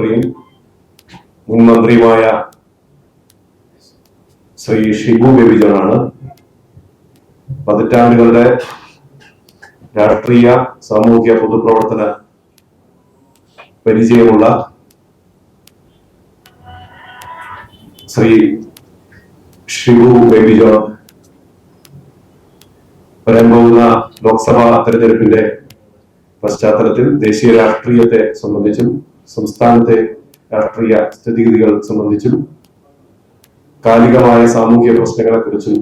സെക്രട്ടറിയും മുൻ മന്ത്രിയുമായ ശ്രീ ഷിബു ബേബി ജോണാണ്. പതിറ്റാണ്ടുകളുടെ രാഷ്ട്രീയ സാമൂഹ്യ പൊതുപ്രവർത്തന പരിചയമുള്ള ശ്രീ ഷിബു ബേബി ജോൺ വരാൻ പോകുന്ന ലോക്സഭാ തെരഞ്ഞെടുപ്പിന്റെ പശ്ചാത്തലത്തിൽ ദേശീയ രാഷ്ട്രീയത്തെ സംബന്ധിച്ചും സംസ്ഥാനത്തെ രാഷ്ട്രീയ സ്ഥിതിഗതികൾ സംബന്ധിച്ചും കാലികമായ സാമൂഹ്യ പ്രശ്നങ്ങളെ കുറിച്ചും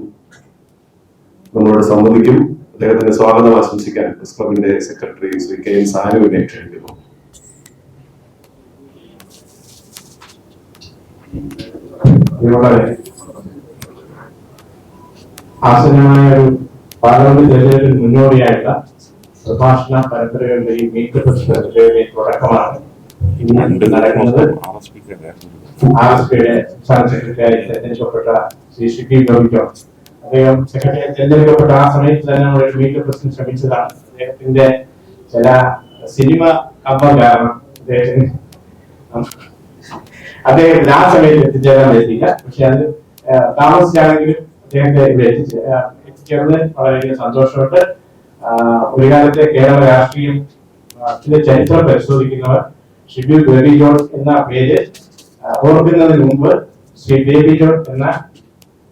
നമ്മളോട് സംബന്ധിക്കും. അദ്ദേഹത്തിന് സ്വാഗതം ആശംസിക്കാൻ പ്രസ് ക്ലബിന്റെ സെക്രട്ടറി ശ്രീ കെ എൻ സാനുവിനെ ക്ഷണിക്കുന്നു. ആസന്നമായ ഒരു പാർലമെന്റ് തെരഞ്ഞെടുപ്പിന് മുന്നോടിയായിട്ടുള്ള പ്രഭാഷണ പരമ്പരകളുടെയും മീറ്റ് തുടക്കമാണ് ഇന്ന് നടക്കുന്നത്. ആർഎസ്പിയുടെ സംസ്ഥാന സെക്രട്ടറിയായി തെരഞ്ഞെടുക്കപ്പെട്ട ശ്രീ ഷിബി ബേബി ജോൺ, അദ്ദേഹം സെക്രട്ടറിയായി തെരഞ്ഞെടുക്കപ്പെട്ട ആ സമയത്ത് തന്നെ നമ്മുടെ മീറ്റ് പ്രസിഡന്റ് ശ്രമിച്ചതാണ്. അദ്ദേഹത്തിന്റെ ചില സിനിമ കമ്പം കാരണം അദ്ദേഹത്തിന് ആ സമയത്ത് എത്തിച്ചേരാൻ പറ്റിയില്ല. പക്ഷെ അത് താമസിച്ചാണെങ്കിലും അദ്ദേഹത്തെ ഇവിടെ എത്തിച്ചേർന്ന് വളരെയധികം സന്തോഷമുണ്ട്. ഒരു കാലത്തെ കേരള രാഷ്ട്രീയം ചരിത്രം പരിശോധിക്കുന്നവർ ഷിബി ബേബി ജോൺ എന്ന പേര് ഓർക്കുന്നതിന് മുമ്പ് ശ്രീ ബേബി ജോൺ എന്ന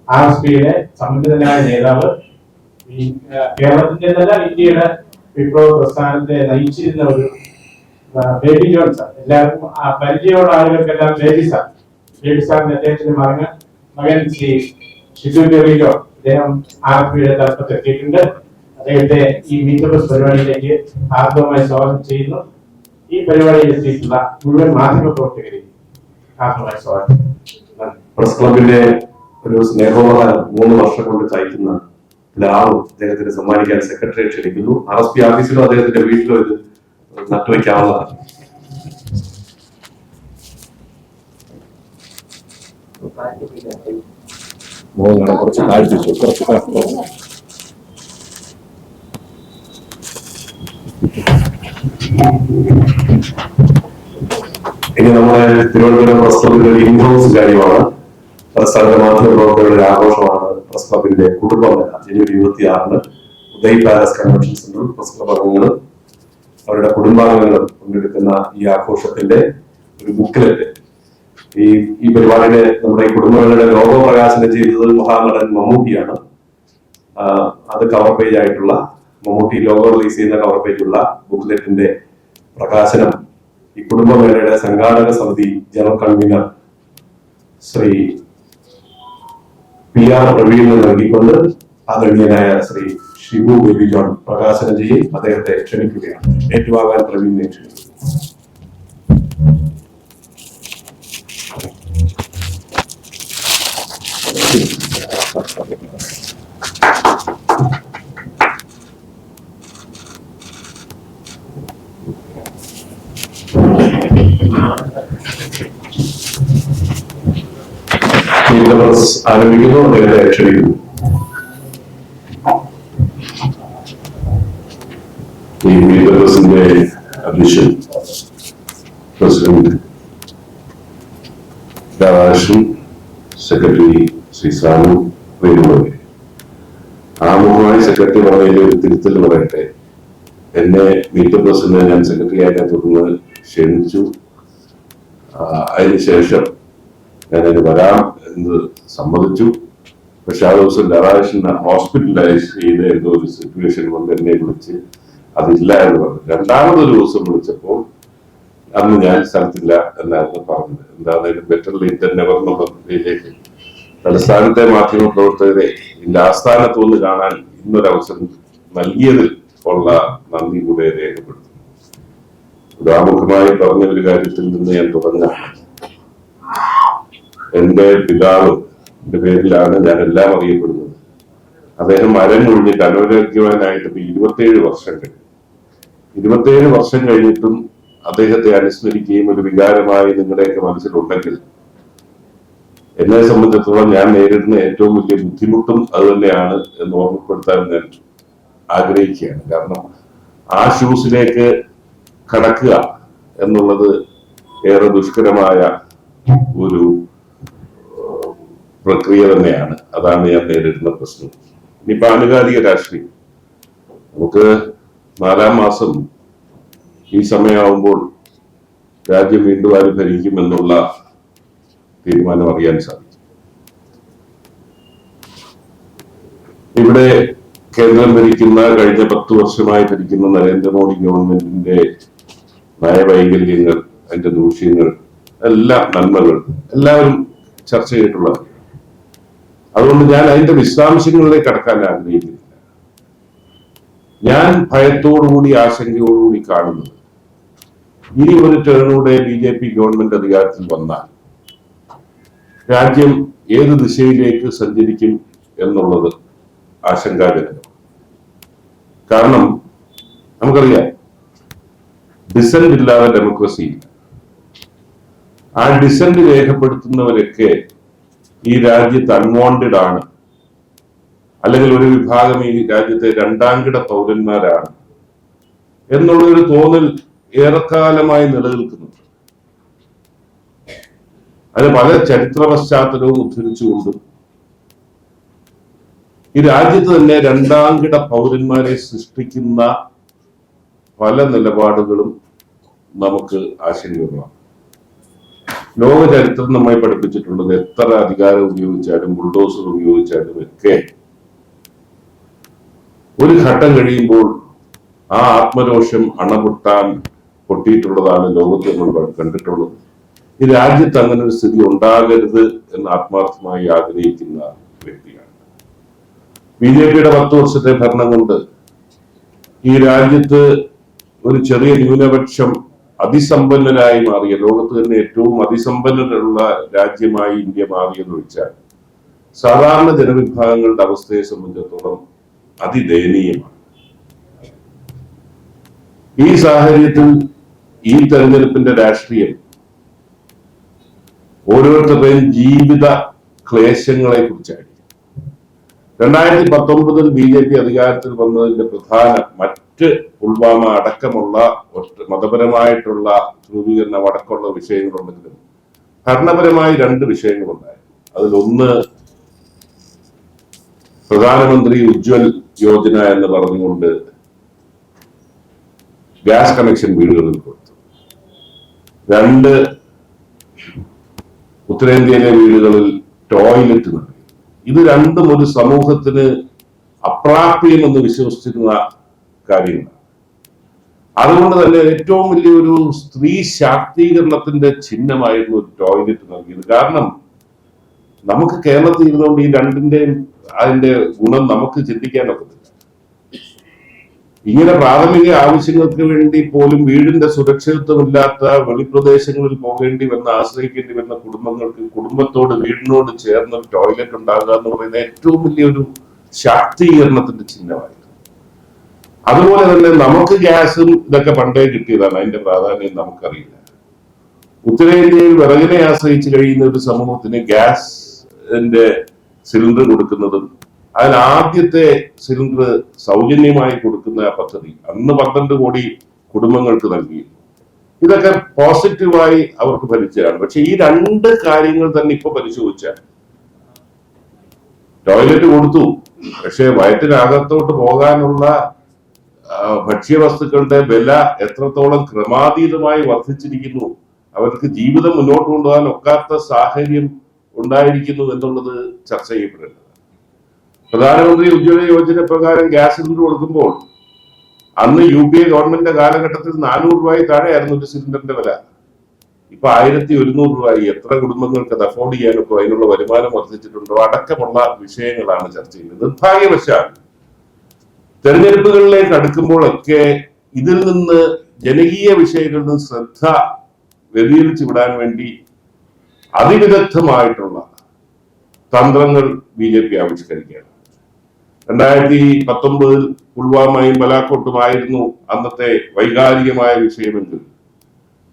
ആർഎസ്പിയുടെ സമ്മതിതനായ നേതാവ് ഈ കേരളത്തിന്റെ നല്ല ഇന്ത്യയുടെ വിപ്ലവ പ്രസ്ഥാനത്തെ നയിച്ചിരുന്ന ഒരു ബേബി ജോൺ സാർ, എല്ലാവർക്കും പരിചയമുള്ള ആളുകൾക്കെല്ലാം ബേബി സാറിന്റെ അദ്ദേഹത്തിന്റെ മകൻ ശ്രീ ഷിബു ബേബി ജോൺ, അദ്ദേഹം ആർഎസ്പിയുടെ തലപ്പത്തെത്തിയിട്ടുണ്ട്. അദ്ദേഹത്തെ ഈ മീറ്റ് പ്രസ് പരിപാടിയിലേക്ക് ഹാർദവമായി സ്വാഗതം ചെയ്യുന്നു. ഈ പരിപാടിയിൽ എത്തിയിട്ടുള്ള മുഴുവൻ മാധ്യമ പ്രവർത്തകരെയും ഹാർദവമായി സ്വാഗതം. പ്രസ് ക്ലബിന്റെ ഒരു സ്നേഹോപഹാരം 3 വർഷം കൊണ്ട് ചായക്കുന്ന ലാവും അദ്ദേഹത്തിന് സമ്മാനിക്കാൻ സെക്രട്ടറിയെ ക്ഷണിക്കുന്നു. ആർഎസ്പി ഓഫീസിലോ അദ്ദേഹത്തിന്റെ വീട്ടിലോ ഇത് നട്ടുവയ്ക്കാവുന്നതാണ്. കുറച്ച് താഴ്ത്തിച്ചു, കുറച്ച് ഇനി നമ്മുടെ തിരുവനന്തപുരം പ്രസ് ക്ലബിന്റെ ഒരു ഇൻഹൗസ് കാര്യമാണ്. സ്ഥലത്തെ മാധ്യമ പ്രവർത്തകരുടെ ആഘോഷമാണ് പ്രസ് ക്ലബിന്റെ കുടുംബമേള. ജനുവരി 26 ഉദയ് പാലസ് കൺവെൻഷൻ സെന്ററിൽ പ്രസ് ക്ലബ് അംഗങ്ങളും അവരുടെ കുടുംബാംഗങ്ങളും പങ്കെടുക്കുന്ന ഈ ആഘോഷത്തിന്റെ ഒരു ബുക്കിലെറ്റ് ഈ പരിപാടിയുടെ നമ്മുടെ ഈ കുടുംബങ്ങളുടെ ലോഗോ പ്രകാശനം ചെയ്തത് മഹാനടൻ മമ്മൂട്ടിയാണ്. അത് കവർ പേജ് ആയിട്ടുള്ള മമ്മൂട്ടി ലോഗോ റിലീസ് ചെയ്യുന്ന കവർ പേജുള്ള ബുക്ക്ലെറ്റിന്റെ പ്രകാശനം ഈ കുടുംബമേളയുടെ സംഘാടക സമിതി general convener Shri P R പ്രവീണിന് നൽകിക്കൊണ്ട് ആദരണീയനായ ശ്രീ ഷിബു ബേബി ജോൺ പ്രകാശനം ചെയ്യും. അദ്ദേഹത്തെ ക്ഷണിക്കുകയാണ്. ഏറ്റുവാങ്ങാൻ പ്രവീണിനെ ക്ഷണിക്കുന്നു. ആരംഭിക്കുന്നു. അദ്ദേഹത്തെ ക്ഷണിക്കുന്നു. ഈ മീറ്റ് പ്രസിന്റെ അധ്യക്ഷൻ പ്രസിഡന്റ് രാധാകൃഷ്ണൻ, സെക്രട്ടറി ശ്രീ സാനു വേണുഗോപാൽ. ആമുഖമായി സെക്രട്ടറി പറഞ്ഞതിൽ ഒരു തിരുത്തൽ പറയട്ടെ. എന്നെ മീറ്റ് പ്രസിഡന്റ് ഞാൻ സെക്രട്ടറി ആയിട്ട് തുടർന്ന് ക്ഷണിച്ചു. അതിനുശേഷം ഞാനതിന് വരാം എന്ന് സമ്മതിച്ചു. പക്ഷെ ആ ദിവസം രാധാകൃഷ്ണൻ ഹോസ്പിറ്റലൈസ് ചെയ്ത എന്തോ ഒരു സിറ്റുവേഷൻ കൊണ്ട് എന്നെ വിളിച്ച് അതില്ല എന്ന് പറഞ്ഞു. രണ്ടാമതൊരു ദിവസം വിളിച്ചപ്പോൾ അന്ന് ഞാൻ സ്ഥലത്തില്ല എന്നായിരുന്നു പറഞ്ഞത്. എന്താണെങ്കിലും ബെറ്റർ ലേറ്റ് ദാൻ നെവർ എന്നുള്ള നിലയിലേക്ക് തലസ്ഥാനത്തെ മാധ്യമ പ്രവർത്തകരെ ഇതിന്റെ ആസ്ഥാനത്തുനിന്ന് കാണാൻ ഇന്നൊരവസരം നൽകിയതിൽ ഉള്ള നന്ദി കൂടെ രേഖപ്പെടുത്തുന്നു. ഉദാമുഖമായി പറഞ്ഞ ഒരു കാര്യത്തിൽ നിന്ന് ഞാൻ തുടങ്ങാം. എന്റെ പിതാവിന്റെ പേരിലാണ് ഞാൻ എല്ലാം അറിയപ്പെടുന്നത്. അദ്ദേഹം മരം ഒഴിഞ്ഞിട്ട് അനാരോഗ്യവാനായിട്ട് 27 വർഷം കഴിഞ്ഞു. 27 വർഷം കഴിഞ്ഞിട്ടും അദ്ദേഹത്തെ അനുസ്മരിക്കുകയും ഒരു വികാരമായി നിങ്ങളുടെയൊക്കെ മനസ്സിലുണ്ടെങ്കിൽ എന്നെ സംബന്ധിച്ചിടത്തോളം ഞാൻ നേരിടുന്ന ഏറ്റവും വലിയ ബുദ്ധിമുട്ടും അത് തന്നെയാണ് എന്ന് ഓർമ്മപ്പെടുത്താൻ ഞാൻ ആഗ്രഹിക്കുകയാണ്. കാരണം ആ ഷൂസിലേക്ക് കടക്കുക എന്നുള്ളത് ഏറെ ദുഷ്കരമായ ഒരു പ്രക്രിയ തന്നെയാണ്. അതാണ് ഞാൻ നേരിടുന്ന പ്രശ്നം. ഇനിയിപ്പോ ആനുകാലിക രാഷ്ട്രീയം, നമുക്ക് 4-ാം മാസം ഈ സമയമാകുമ്പോൾ രാജ്യം വീണ്ടും ആര് ഭരിക്കുമെന്നുള്ള തീരുമാനം അറിയാൻ സാധിക്കും. ഇവിടെ കേന്ദ്രം ഭരിക്കുന്ന, കഴിഞ്ഞ 10 വർഷമായി ഭരിക്കുന്ന നരേന്ദ്രമോദി ഗവൺമെന്റിന്റെ നയവൈകല്യങ്ങൾ, അതിന്റെ ദൂഷ്യങ്ങൾ, എല്ലാ നന്മകൾ എല്ലാവരും ചർച്ച ചെയ്തിട്ടുള്ളതാണ്. അതുകൊണ്ട് ഞാൻ അതിന്റെ വിശദാംശങ്ങളിലേക്ക് കടക്കാൻ ആഗ്രഹിക്കുന്നില്ല. ഞാൻ ഭയത്തോടുകൂടി, ആശങ്കയോടുകൂടി കാണുന്നത്, ഇനി ഒരു ടേണിലൂടെ BJP ഗവൺമെന്റ് അധികാരത്തിൽ വന്നാൽ രാജ്യം ഏത് ദിശയിലേക്ക് സഞ്ചരിക്കും എന്നുള്ളത് ആശങ്കാജനകം. കാരണം നമുക്കറിയാം, ഡിസന്റ് ഇല്ലാതെ ഡെമോക്രസി ഇല്ല. ആ ഡിസന്റ് രേഖപ്പെടുത്തുന്നവരൊക്കെ ഈ രാജ്യത്ത് അൺവാണ്ടഡ് ആണ്, അല്ലെങ്കിൽ ഒരു വിഭാഗം ഈ രാജ്യത്തെ 2ാംകിട പൗരന്മാരാണ് എന്നുള്ളൊരു തോന്നൽ ഏറെക്കാലമായി നിലനിൽക്കുന്നുണ്ട്. അത് പല ചരിത്ര പശ്ചാത്തലവും ഉദ്ധരിച്ചുകൊണ്ടും ഈ രാജ്യത്ത് തന്നെ 2ാംകിട പൗരന്മാരെ സൃഷ്ടിക്കുന്ന പല നിലപാടുകളും നമുക്ക് ആശങ്കയുള്ളതാണ്. ലോക ചരിത്രം നമ്മെ പഠിപ്പിച്ചിട്ടുള്ളത്, എത്ര അധികാരം ഉപയോഗിച്ചാലും ബുൾഡോസർ ഉപയോഗിച്ചാലും ഒക്കെ ഒരു ഘട്ടം കഴിയുമ്പോൾ ആ ആത്മരോഷം പൊട്ടിയിട്ടുള്ളതാണ് ലോകത്ത് നമ്മൾ കണ്ടിട്ടുള്ളത്. ഈ രാജ്യത്ത് അങ്ങനെ ഒരു സ്ഥിതി ഉണ്ടാകരുത് എന്ന് ആത്മാർത്ഥമായി ആഗ്രഹിക്കുന്ന വ്യക്തിയാണ്. BJPയുടെ 10 വർഷത്തെ ഭരണം കൊണ്ട് ഈ രാജ്യത്ത് ഒരു ചെറിയ ന്യൂനപക്ഷം അതിസമ്പന്നരായി മാറിയ, ലോകത്ത് തന്നെ ഏറ്റവും അതിസമ്പന്നരുള്ള രാജ്യമായി ഇന്ത്യ മാറിയെന്ന് വെച്ചാൽ സാധാരണ ജനവിഭാഗങ്ങളുടെ അവസ്ഥയെ സംബന്ധിച്ചിടത്തോളം അതിദയനീയമാണ്. ഈ സാഹചര്യത്തിൽ ഈ തെരഞ്ഞെടുപ്പിന്റെ രാഷ്ട്രീയം ഓരോരുത്തരുടെയും ജീവിത ക്ലേശങ്ങളെ കുറിച്ചായിരിക്കും. 2019 BJP അധികാരത്തിൽ വന്നതിന്റെ പ്രധാന മറ്റ് പുൽവാമ അടക്കമുള്ള മതപരമായിട്ടുള്ള ധ്രുവീകരണം അടക്കമുള്ള വിഷയങ്ങളുണ്ടെങ്കിലും ഭരണപരമായി 2 വിഷയങ്ങളുണ്ടായിരുന്നു. അതിലൊന്ന് പ്രധാനമന്ത്രി ഉജ്ജ്വൽ യോജന എന്ന് പറഞ്ഞുകൊണ്ട് ഗ്യാസ് കണക്ഷൻ വീടുകളിൽ കൊടുത്തു. 2 ഉത്തരേന്ത്യയിലെ വീടുകളിൽ ടോയ്ലറ്റ് നൽകി. ഇത് രണ്ടും ഒരു സമൂഹത്തിന് അപ്രാപ്യമെന്ന് വിശ്വസിച്ചിരുന്ന കാര്യങ്ങളാണ്. അതുകൊണ്ട് തന്നെ ഏറ്റവും വലിയൊരു സ്ത്രീ ശാക്തീകരണത്തിന്റെ ചിഹ്നമായിരുന്നു ടോയ്ലറ്റ് നൽകിയത്. കാരണം നമുക്ക് കേരളത്തിൽ ഇരുന്നുകൊണ്ട് ഈ രണ്ടിന്റെയും അതിന്റെ ഗുണം നമുക്ക് ചിന്തിക്കാനൊക്കത്തില്ല. ഇങ്ങനെ പ്രാഥമിക ആവശ്യങ്ങൾക്ക് വേണ്ടി പോലും വീടിന്റെ സുരക്ഷിതത്വമില്ലാത്ത വെളിപ്രദേശങ്ങളിൽ പോകേണ്ടി വന്ന, ആശ്രയിക്കേണ്ടി വരുന്ന കുടുംബങ്ങൾക്ക് കുടുംബത്തോട്, വീടിനോട് ചേർന്ന് ടോയ്ലറ്റ് ഉണ്ടാകുക എന്ന് പറയുന്ന ഏറ്റവും വലിയൊരു ശാക്തീകരണത്തിന്റെ ചിഹ്നമായിരുന്നു. അതുപോലെ തന്നെ നമുക്ക് ഗ്യാസും ഇതൊക്കെ പണ്ടേ കിട്ടിയതാണ്. അതിന്റെ പ്രാധാന്യം നമുക്കറിയില്ല. ഉത്തരേന്ത്യയിൽ വിറകിനെ ആശ്രയിച്ച് കഴിയുന്ന ഒരു സമൂഹത്തിന് ഗ്യാസിന്റെ സിലിണ്ടർ കൊടുക്കുന്നതും അതിൽ ആദ്യത്തെ സിലിണ്ടർ സൗജന്യമായി കൊടുക്കുന്ന പദ്ധതി അന്ന് 12 കോടി കുടുംബങ്ങൾക്ക് നൽകി. ഇതൊക്കെ പോസിറ്റീവായി അവർക്ക് ഫലിച്ചതാണ്. പക്ഷെ ഈ 2 കാര്യങ്ങൾ തന്നെ ഇപ്പൊ പരിശോധിച്ചാൽ, ടോയ്ലറ്റ് കൊടുത്തു, പക്ഷെ വയറ്റിനകത്തോട്ട് പോകാനുള്ള ഭക്ഷ്യവസ്തുക്കളുടെ വില എത്രത്തോളം ക്രമാതീതമായി വർദ്ധിച്ചിരിക്കുന്നു, അവർക്ക് ജീവിതം മുന്നോട്ട് കൊണ്ടുപോകാൻ ഒക്കാത്ത സാഹചര്യം ഉണ്ടായിരിക്കുന്നു എന്നുള്ളത് ചർച്ച ചെയ്യപ്പെടുന്നത്. പ്രധാനമന്ത്രി ഉജ്ജ്വല യോജന പ്രകാരം ഗ്യാസ് സിലിണ്ടർ കൊടുക്കുമ്പോൾ അന്ന് UPA ഗവൺമെന്റിന്റെ കാലഘട്ടത്തിൽ 400 രൂപയിൽ താഴെയായിരുന്നു ഒരു സിലിണ്ടറിന്റെ വില. ഇപ്പൊ 1100 രൂപയായി. എത്ര കുടുംബങ്ങൾക്ക് അത് അഫോർഡ് ചെയ്യാനൊക്കെ അതിനുള്ള വരുമാനം വർദ്ധിച്ചിട്ടുണ്ടോ അടക്കമുള്ള വിഷയങ്ങളാണ് ചർച്ച ചെയ്യുന്നത്. നിർഭാഗ്യവശാൽ തെരഞ്ഞെടുപ്പുകളിലേക്ക് അടുക്കുമ്പോഴൊക്കെ ഇതിൽ നിന്ന്, ജനകീയ വിഷയങ്ങളിൽ നിന്ന് ശ്രദ്ധ വ്യതിചലിച്ചു വിടാൻ വേണ്ടി അതിവിദഗ്ധമായിട്ടുള്ള തന്ത്രങ്ങൾ BJP ആവിഷ്കരിക്കുകയാണ്. 2019 പുൽവാമയും ബലാക്കോട്ടുമായിരുന്നു അന്നത്തെ വൈകാരികമായ വിഷയമെങ്കിൽ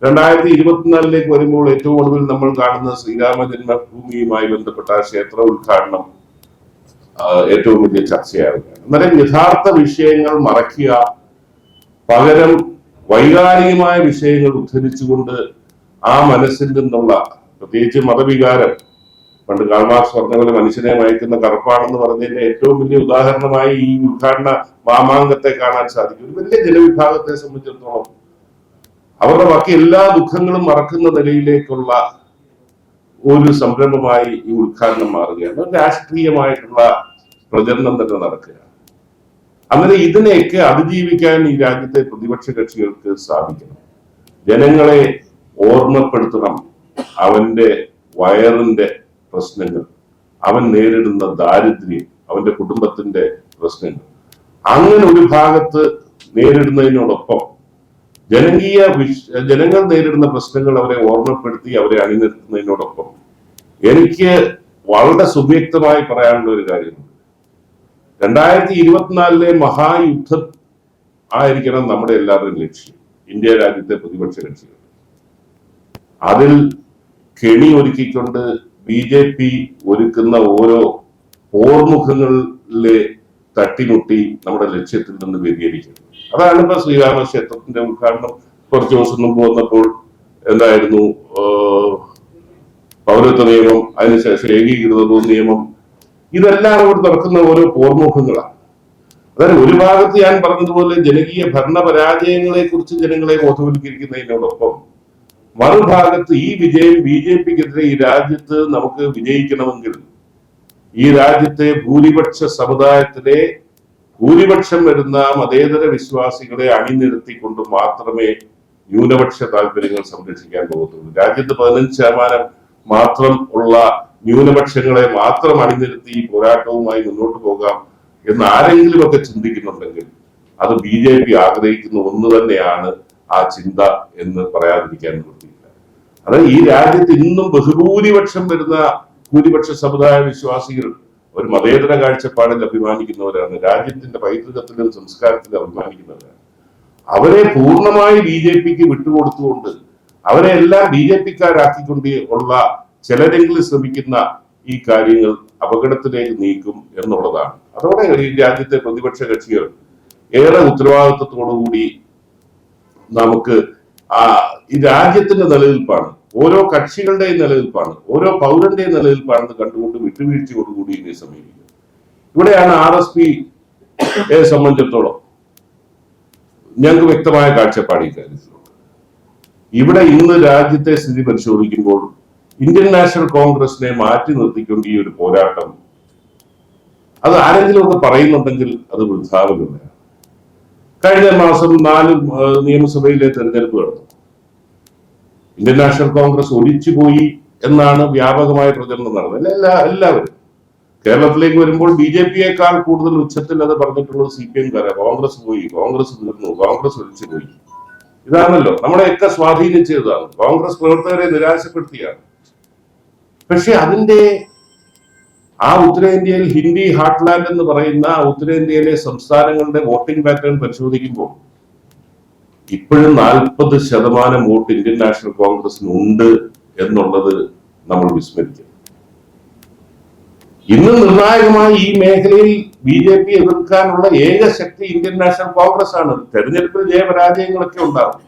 2024 വരുമ്പോൾ ഏറ്റവും ഒടുവിൽ നമ്മൾ കാണുന്ന ശ്രീരാമ ജന്മഭൂമിയുമായി ബന്ധപ്പെട്ട ക്ഷേത്ര ഉദ്ഘാടനം ഏറ്റവും വലിയ ചർച്ചയാവുകയാണ്. അന്നേരം യഥാർത്ഥ വിഷയങ്ങൾ മറയ്ക്കുക, പകരം വൈകാരികമായ വിഷയങ്ങൾ ഉദ്ധരിച്ചുകൊണ്ട് ആ മനസ്സിൽ നിന്നുള്ള പ്രത്യേകിച്ച് മതവികാരം, പണ്ട് കാൾ മാർക്സ് പറഞ്ഞ പോലെ മനുഷ്യനെ മയക്കുന്ന കറുപ്പാണെന്ന് പറഞ്ഞതിന്റെ ഏറ്റവും വലിയ ഉദാഹരണമായി ഈ ഉദ്ഘാടന മാമാങ്കത്തെ കാണാൻ സാധിക്കും. ഒരു വലിയ ജനവിഭാഗത്തെ സംബന്ധിച്ചിടത്തോളം അവരുടെ ബാക്കി എല്ലാ ദുഃഖങ്ങളും മറക്കുന്ന നിലയിലേക്കുള്ള ഒരു സംരംഭമായി ഈ ഉദ്ഘാടനം മാറുകയാണ്. ഒരു രാഷ്ട്രീയമായിട്ടുള്ള പ്രചരണം തന്നെ നടക്കുകയാണ്. അങ്ങനെ ഇതിനെയൊക്കെ അതിജീവിക്കാൻ ഈ രാജ്യത്തെ പ്രതിപക്ഷ കക്ഷികൾക്ക് സാധിക്കണം. ജനങ്ങളെ ഓർമ്മപ്പെടുത്തണം അവന്റെ വയറിന്റെ പ്രശ്നങ്ങൾ, അവൻ നേരിടുന്ന ദാരിദ്ര്യം, അവന്റെ കുടുംബത്തിന്റെ പ്രശ്നങ്ങൾ. അങ്ങനെ ഒരു ഭാഗത്ത് നേരിടുന്നതിനോടൊപ്പം ജനങ്ങൾ നേരിടുന്ന പ്രശ്നങ്ങൾ അവരെ ഓർമ്മപ്പെടുത്തി അവരെ അണിനിരത്തുന്നതിനോടൊപ്പം എനിക്ക് വളരെ സുവ്യക്തമായി പറയാനുള്ള ഒരു കാര്യമുണ്ട്. 2024 മഹായുദ്ധം ആയിരിക്കണം നമ്മുടെ എല്ലാവരുടെയും ലക്ഷ്യം, ഇന്ത്യ രാജ്യത്തെ പ്രതിപക്ഷ കക്ഷികൾ. അതിൽ കെണി ഒരുക്കിക്കൊണ്ട് BJP ഒരുക്കുന്ന ഓരോ പോർമുഖങ്ങളിലെ തട്ടിമുട്ടി നമ്മുടെ ലക്ഷ്യത്തിൽ നിന്ന് വ്യതിചലിക്കുന്നത്. അതാണ് ഇപ്പൊ ശ്രീരാമ ക്ഷേത്രത്തിന്റെ ഉദ്ഘാടനം കുറച്ച് ദിവസം മുമ്പ് വന്നപ്പോൾ എന്തായിരുന്നു, പൗരത്വ നിയമം, അതിനുശേഷം ഏകീകൃത നിയമം, ഇതെല്ലാം അവർ തുറക്കുന്ന ഓരോ പോർമുഖങ്ങളാണ്. അതായത് ഒരു ഭാഗത്ത് ഞാൻ പറഞ്ഞതുപോലെ ജനകീയ ഭരണ പരാജയങ്ങളെ കുറിച്ച് ജനങ്ങളെ ബോധവൽക്കരിക്കുന്നതിനോടൊപ്പം മറുഭാഗത്ത് ഈ വിജയം BJPക്കെതിരെ ഈ രാജ്യത്ത് നമുക്ക് വിജയിക്കണമെങ്കിൽ ഈ രാജ്യത്തെ ഭൂരിപക്ഷ സമുദായത്തിലെ ഭൂരിപക്ഷം വരുന്ന മതേതര വിശ്വാസികളെ അണിനിരത്തിക്കൊണ്ട് മാത്രമേ ന്യൂനപക്ഷ താല്പര്യങ്ങൾ സംരക്ഷിക്കാൻ പോകത്തുള്ളൂ. രാജ്യത്ത് 15% മാത്രം ഉള്ള ന്യൂനപക്ഷങ്ങളെ മാത്രം അണിനിരത്തി ഈ പോരാട്ടവുമായി മുന്നോട്ട് പോകാം എന്ന് ആരെങ്കിലും ഒക്കെ ചിന്തിക്കുന്നുണ്ടെങ്കിൽ അത് BJP ആഗ്രഹിക്കുന്ന ഒന്ന് തന്നെയാണ് ആ ചിന്ത എന്ന് പറയാതിരിക്കാൻ നിവൃത്തിയില്ല. അതായത് ഈ രാജ്യത്ത് ഇന്നും ബഹുഭൂരിപക്ഷം വരുന്ന ഭൂരിപക്ഷ സമുദായ വിശ്വാസികൾ ഒരു മതേതര കാഴ്ചപ്പാടിൽ അഭിമാനിക്കുന്നവരാണ്, രാജ്യത്തിന്റെ പൈതൃകത്തിലും സംസ്കാരത്തിലും അഭിമാനിക്കുന്നവരാണ്. അവരെ പൂർണ്ണമായി BJPക്ക് വിട്ടുകൊടുത്തുകൊണ്ട് അവരെ എല്ലാം BJPക്കാരാക്കിക്കൊണ്ട് ഉള്ള ചിലരെങ്കിലും ശ്രമിക്കുന്ന ഈ കാര്യങ്ങൾ അപകടത്തിലേക്ക് നീക്കും എന്നുള്ളതാണ്. അതോടെ ഈ രാജ്യത്തെ പ്രതിപക്ഷ കക്ഷികൾ ഏറെ ഉത്തരവാദിത്വത്തോടുകൂടി നമുക്ക് ഈ രാജ്യത്തിന്റെ നിലനിൽപ്പാണ്, ഓരോ കക്ഷികളുടെയും നിലനിൽപ്പാണ്, ഓരോ പൗരന്റെയും നിലനിൽപ്പാണെന്ന് കണ്ടുകൊണ്ട് വിട്ടുവീഴ്ചയോടുകൂടി ഇതിനെ സമീപിക്കും. ഇവിടെയാണ് RSPയെ സംബന്ധിച്ചിടത്തോളം ഞങ്ങൾക്ക് വ്യക്തമായ കാഴ്ചപ്പാട് ഈ കാര്യത്തിലുണ്ട്. ഇവിടെ ഇന്ന് രാജ്യത്തെ സ്ഥിതി പരിശോധിക്കുമ്പോൾ ഇന്ത്യൻ നാഷണൽ കോൺഗ്രസിനെ മാറ്റി നിർത്തിക്കൊണ്ട് ഈ ഒരു പോരാട്ടം അത് ആരെങ്കിലും ഒക്കെ പറയുന്നുണ്ടെങ്കിൽ അത് വൃഥാവിലാണ്. കഴിഞ്ഞ മാസം 4 നിയമസഭയിലെ തെരഞ്ഞെടുപ്പ് നടന്നു. ഇന്ത്യൻ നാഷണൽ കോൺഗ്രസ് ഒലിച്ചുപോയി എന്നാണ് വ്യാപകമായ പ്രചരണം നടന്നത്. എല്ലാവരും കേരളത്തിലേക്ക് വരുമ്പോൾ BJPയേക്കാൾ കൂടുതൽ ഉച്ചത്തിൽ അത് പറഞ്ഞിട്ടുള്ളത് CPM-കാരാ. കോൺഗ്രസ് പോയി, കോൺഗ്രസ് തീർന്നു, കോൺഗ്രസ് ഒലിച്ചുപോയി. ഇതാണല്ലോ നമ്മളെയൊക്കെ സ്വാധീനിച്ചതാണ്, കോൺഗ്രസ് പ്രവർത്തകരെ നിരാശപ്പെടുത്തിയാണ്. പക്ഷെ അതിന്റെ ആ ഉത്തരേന്ത്യയിൽ ഹിന്ദി ഹാർട്ട്ലാൻഡ് എന്ന് പറയുന്ന ഉത്തരേന്ത്യയിലെ സംസ്ഥാനങ്ങളുടെ വോട്ടിംഗ് പാറ്റേൺ പരിശോധിക്കുമ്പോൾ ഇപ്പോഴും 40% വോട്ട് ഇന്ത്യൻ നാഷണൽ കോൺഗ്രസിന് ഉണ്ട് എന്നുള്ളത് നമ്മൾ വിസ്മരിക്കും. ഇന്ന് നിർണായകമായി ഈ മേഖലയിൽ BJP എതിർക്കാനുള്ള ഏക ശക്തി ഇന്ത്യൻ നാഷണൽ കോൺഗ്രസ് ആണ്. തെരഞ്ഞെടുപ്പിൽ ജയപരാജയങ്ങളൊക്കെ ഉണ്ടാകും.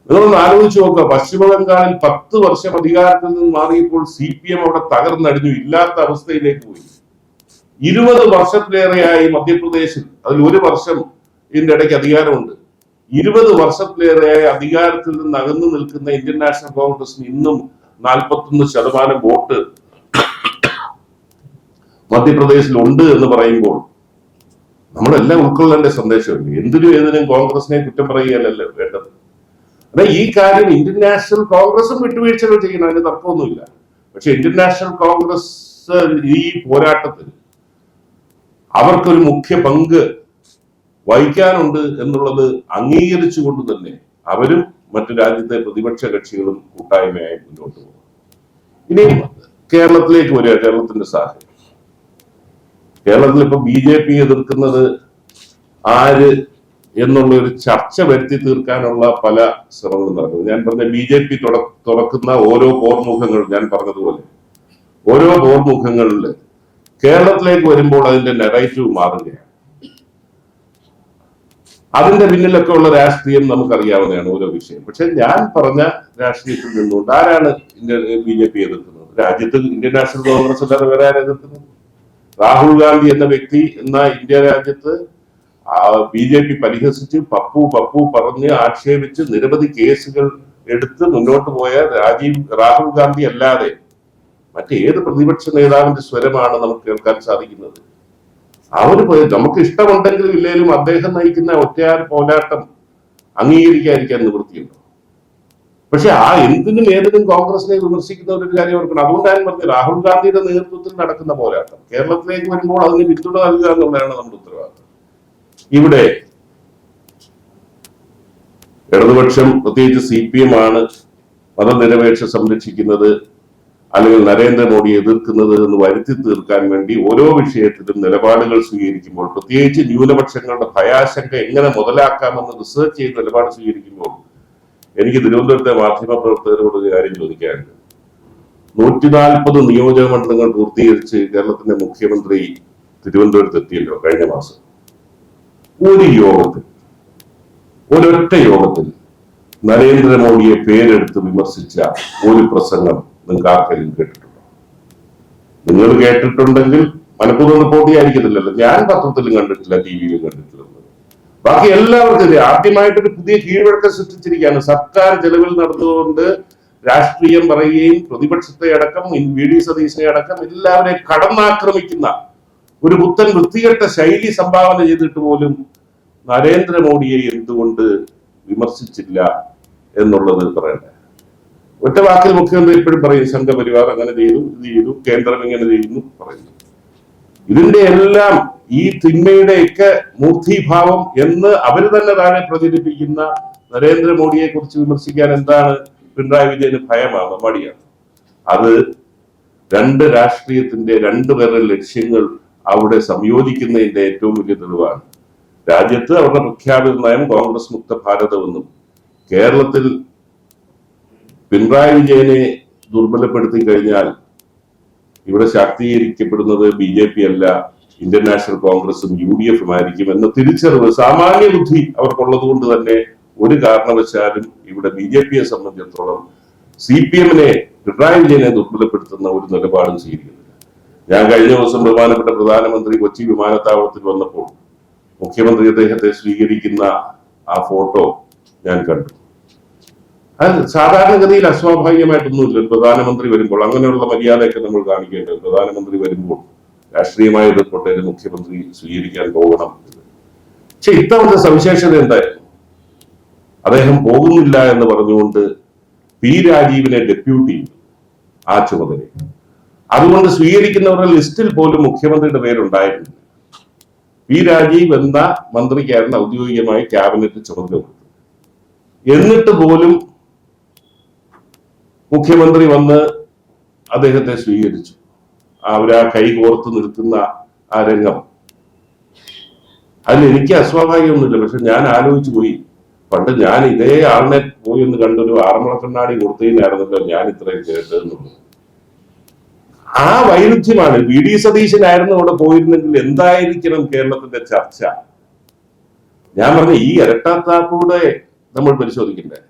നിങ്ങളൊന്ന് ആലോചിച്ച് നോക്കുക, പശ്ചിമ ബംഗാളിൽ 10 വർഷം അധികാരത്തിൽ നിന്ന് മാറിയപ്പോൾ CPM അവിടെ തകർന്നടിഞ്ഞു, ഇല്ലാത്ത അവസ്ഥയിലേക്ക് പോയി. 20 വർഷത്തിലേറെയായി മധ്യപ്രദേശിൽ, അതിൽ 1 വർഷം ഇതിന്റെ ഇടയ്ക്ക് അധികാരമുണ്ട്. 20 വർഷത്തിലേറെയായി അധികാരത്തിൽ നിന്ന് അകന്നു നിൽക്കുന്ന ഇന്ത്യൻ നാഷണൽ കോൺഗ്രസിന് ഇന്നും 41% വോട്ട് മധ്യപ്രദേശിൽ ഉണ്ട് എന്ന് പറയുമ്പോൾ നമ്മളെല്ലാം ഉൾക്കൊള്ളേണ്ട സന്ദേശമുണ്ട്. എന്തിനും ഏതിനും കോൺഗ്രസിനെ കുറ്റം പറയുകയല്ലല്ലോ വേണ്ടത്. അതായത് ഈ കാര്യം ഇന്ത്യൻ നാഷണൽ കോൺഗ്രസും വിട്ടുവീഴ്ചകൾ ചെയ്യണം, അതിന് തർക്കമൊന്നുമില്ല. പക്ഷെ ഇന്ത്യൻ നാഷണൽ കോൺഗ്രസ് ഈ പോരാട്ടത്തിൽ അവർക്കൊരു മുഖ്യ പങ്ക് വഹിക്കാനുണ്ട് എന്നുള്ളത് അംഗീകരിച്ചുകൊണ്ട് തന്നെ അവരും മറ്റു രാജ്യത്തെ പ്രതിപക്ഷ കക്ഷികളും കൂട്ടായ്മയായി മുന്നോട്ട് പോകും. ഇനി കേരളത്തിലേക്ക് വരിക, കേരളത്തിന്റെ സാഹചര്യം. കേരളത്തിൽ ഇപ്പൊ BJP എതിർക്കുന്നത് ആര് എന്നുള്ള ഒരു ചർച്ച വരുത്തി തീർക്കാനുള്ള പല ശ്രമങ്ങളും നടക്കുന്നത്. ഞാൻ പറഞ്ഞ BJP തുറക്കുന്ന ഓരോ പോർമുഖങ്ങൾ, ഞാൻ പറഞ്ഞതുപോലെ ഓരോ പോർമുഖങ്ങളിൽ കേരളത്തിലേക്ക് വരുമ്പോൾ അതിന്റെ നെറേറ്റീവ് മാറുകയാണ്. അതിന്റെ പിന്നിലൊക്കെ ഉള്ള രാഷ്ട്രീയം നമുക്കറിയാവുന്നതാണ് ഓരോ വിഷയം. പക്ഷെ ഞാൻ പറഞ്ഞ രാഷ്ട്രീയത്തിൽ നിന്നുകൊണ്ട് ആരാണ് BJP എതിർക്കുന്നത്? രാജ്യത്ത് ഇന്ത്യൻ നാഷണൽ കോൺഗ്രസ് അല്ലാതെ വേറെ ആരും എതിർക്കുന്നത്? രാഹുൽ ഗാന്ധി എന്ന വ്യക്തി എന്ന ഇന്ത്യ രാജ്യത്ത് BJP പരിഹസിച്ച് പപ്പു പറഞ്ഞ് ആക്ഷേപിച്ച് നിരവധി കേസുകൾ എടുത്ത് മുന്നോട്ട് പോയ രാഹുൽ ഗാന്ധി അല്ലാതെ മറ്റേത് പ്രതിപക്ഷ നേതാവിന്റെ സ്വരമാണ് നമുക്ക് കേൾക്കാൻ സാധിക്കുന്നത്? നമുക്ക് ഇഷ്ടമുണ്ടെങ്കിലും ഇല്ലെങ്കിലും അദ്ദേഹം നയിക്കുന്ന ഒറ്റയാർ പോരാട്ടം അംഗീകരിക്കാതിരിക്കാൻ നിവൃത്തിയുണ്ടോ? പക്ഷെ എന്തിനും ഏതിനും കോൺഗ്രസിനെ വിമർശിക്കുന്ന ഒരു കാര്യം ഓർക്കണം. അതുകൊണ്ടാണ് പറഞ്ഞത് രാഹുൽ ഗാന്ധിയുടെ നേതൃത്വത്തിൽ നടക്കുന്ന പോരാട്ടം കേരളത്തിലേക്ക് വരുമ്പോൾ അതിന് പിന്തുണ നൽകുക എന്നുള്ളതാണ് നമ്മുടെ ഉത്തരവാദിത്വം. ഇവിടെ ഇടതുപക്ഷം, പ്രത്യേകിച്ച് CPM ആണ് മതനിരപേക്ഷ സംരക്ഷിക്കുന്നത് അല്ലെങ്കിൽ നരേന്ദ്രമോദിയെ എതിർക്കുന്നത് എന്ന് വരുത്തി തീർക്കാൻ വേണ്ടി ഓരോ വിഷയത്തിലും നിലപാടുകൾ സ്വീകരിക്കുമ്പോൾ, പ്രത്യേകിച്ച് ന്യൂനപക്ഷങ്ങളുടെ ഭയാശങ്ക എങ്ങനെ മുതലാക്കാമെന്ന് റിസർച്ച് ചെയ്ത് നിലപാട് സ്വീകരിക്കുമ്പോൾ എനിക്ക് തിരുവനന്തപുരത്തെ മാധ്യമ പ്രവർത്തകരോട് ഒരു കാര്യം ചോദിക്കാനുണ്ട്. 140 നിയോജക മണ്ഡലങ്ങൾ പൂർത്തീകരിച്ച് കേരളത്തിന്റെ മുഖ്യമന്ത്രി തിരുവനന്തപുരത്ത് എത്തിയല്ലോ കഴിഞ്ഞ മാസം. ഒരൊറ്റ യോഗത്തിൽ നരേന്ദ്രമോദിയെ പേരെടുത്ത് വിമർശിച്ച ഒരു പ്രസംഗം നിങ്ങൾക്ക് ആർക്കെങ്കിലും കേട്ടിട്ടുണ്ടോ? നിങ്ങൾ കേട്ടിട്ടുണ്ടെങ്കിൽ മനഃപൂർവ്വം റിപ്പോർട്ട് ചെയ്യാതിരിക്കത്തില്ലല്ലോ. ഞാൻ പത്രത്തിലും കണ്ടിട്ടില്ല, TV-യിലും കണ്ടിട്ടില്ല. ബാക്കി എല്ലാവർക്കും ആദ്യമായിട്ടൊരു പുതിയ കീഴ്വഴക്കം സൃഷ്ടിച്ചിരിക്കുകയാണ്. സർക്കാർ ചെലവിൽ നടന്നുകൊണ്ട് രാഷ്ട്രീയം പറയുകയും പ്രതിപക്ഷത്തെ അടക്കം VD സതീശനെ അടക്കം എല്ലാവരെയും കടന്നാക്രമിക്കുന്ന ഒരു പുത്തൻ വൃത്തികെട്ട ശൈലി സംഭാവന ചെയ്തിട്ട് പോലും നരേന്ദ്രമോദിയെ എന്തുകൊണ്ട് വിമർശിച്ചില്ല എന്നുള്ളത് പറയണ്ടേ? ഒറ്റ വാക്കിൽ മുഖ്യമന്ത്രി എപ്പോഴും പറയും സംഘപരിവാർ അങ്ങനെ ചെയ്തു, ഇത് ചെയ്തു, കേന്ദ്രം ഇങ്ങനെ ചെയ്യുന്നു പറയുന്നു. ഇതിന്റെ എല്ലാം ഈ തിന്മയുടെയൊക്കെ മൂർത്തിഭാവം എന്ന് അവര് തന്നെ താഴെ പ്രചരിപ്പിക്കുന്ന നരേന്ദ്രമോദിയെ കുറിച്ച് വിമർശിക്കാൻ എന്താണ് പിണറായി വിജയന് ഭയമാണ്, മടിയാണ്? അത് രാഷ്ട്രീയത്തിന്റെ രണ്ടുപേരുടെ ലക്ഷ്യങ്ങൾ അവിടെ സംയോജിക്കുന്നതിന്റെ ഏറ്റവും വലിയ തെളിവാണ്. രാജ്യത്ത് അവരുടെ പ്രഖ്യാപിത നയം കോൺഗ്രസ് മുക്ത ഭാരതമെന്നും കേരളത്തിൽ പിണറായി വിജയനെ ദുർബലപ്പെടുത്തി കഴിഞ്ഞാൽ ഇവിടെ ശാക്തീകരിക്കപ്പെടുന്നത് BJP അല്ല, ഇന്ത്യൻ നാഷണൽ കോൺഗ്രസും UDF-ഉം ആയിരിക്കും എന്ന തിരിച്ചറിവ്, സാമാന്യ ബുദ്ധി അവർക്കുള്ളത് കൊണ്ട് തന്നെ ഒരു കാരണവശാലും ഇവിടെ BJP-യെ സംബന്ധിച്ചിടത്തോളം CPM-നെ, പിണറായി വിജയനെ ദുർബലപ്പെടുത്തുന്ന ഒരു നിലപാടും സ്വീകരിക്കുന്നില്ല. ഞാൻ കഴിഞ്ഞ ദിവസം ബഹുമാനപ്പെട്ട പ്രധാനമന്ത്രി കൊച്ചി വിമാനത്താവളത്തിൽ വന്നപ്പോൾ മുഖ്യമന്ത്രി അദ്ദേഹത്തെ സ്വീകരിക്കുന്ന ആ ഫോട്ടോ ഞാൻ കണ്ടു. അത് സാധാരണഗതിയിൽ അസ്വാഭാവികമായിട്ടൊന്നുമില്ല. പ്രധാനമന്ത്രി വരുമ്പോൾ അങ്ങനെയുള്ള മര്യാദയൊക്കെ നമ്മൾ കാണിക്കേണ്ടത്. പ്രധാനമന്ത്രി വരുമ്പോൾ രാഷ്ട്രീയമായ എതിർപ്പൊട്ടേ മുഖ്യമന്ത്രി സ്വീകരിക്കാൻ പോകണം. പക്ഷെ ഇത്തവണത്തെ സവിശേഷത എന്തായിരുന്നു? അദ്ദേഹം പോകുന്നില്ല എന്ന് പറഞ്ഞുകൊണ്ട് രാജീവിനെ ഡെപ്യൂട്ടി ചെയ്തു ആ ചുമതല. അതുകൊണ്ട് സ്വീകരിക്കുന്നവരുടെ ലിസ്റ്റിൽ പോലും മുഖ്യമന്ത്രിയുടെ പേരുണ്ടായിരുന്നില്ല. രാജീവ് എന്ന മന്ത്രിക്കാരൻ ഔദ്യോഗികമായി ക്യാബിനറ്റ് ചുമതല കൊടുത്തു. എന്നിട്ട് പോലും മുഖ്യമന്ത്രി വന്ന് അദ്ദേഹത്തെ സ്വീകരിച്ചു. അവരാ കൈ കോർത്ത് നിൽക്കുന്ന ആ രംഗം, അതിൽ എനിക്ക് അസ്വാഭാവികമൊന്നുമില്ല. പക്ഷെ ഞാൻ ആലോചിച്ചു പോയി, പണ്ട് ഞാൻ ഇതേ ആളിനെ പോയി ഒന്ന് കണ്ടൊരു ആറന്മുള കണ്ണാടി കൊടുത്തതിനായിരുന്നല്ലോ ഞാൻ ഇത്രയും കേട്ടതെന്നുള്ളത്. ആ വൈരുദ്ധ്യമാണ്. VD സതീശനായിരുന്നു അവിടെ പോയിരുന്നെങ്കിൽ എന്തായിരിക്കണം കേരളത്തിന്റെ ചർച്ച? ഞാൻ പറഞ്ഞ ഈ ഇരട്ടത്താപ്പൂടെ നമ്മൾ പരിശോധിക്കണ്ടേ.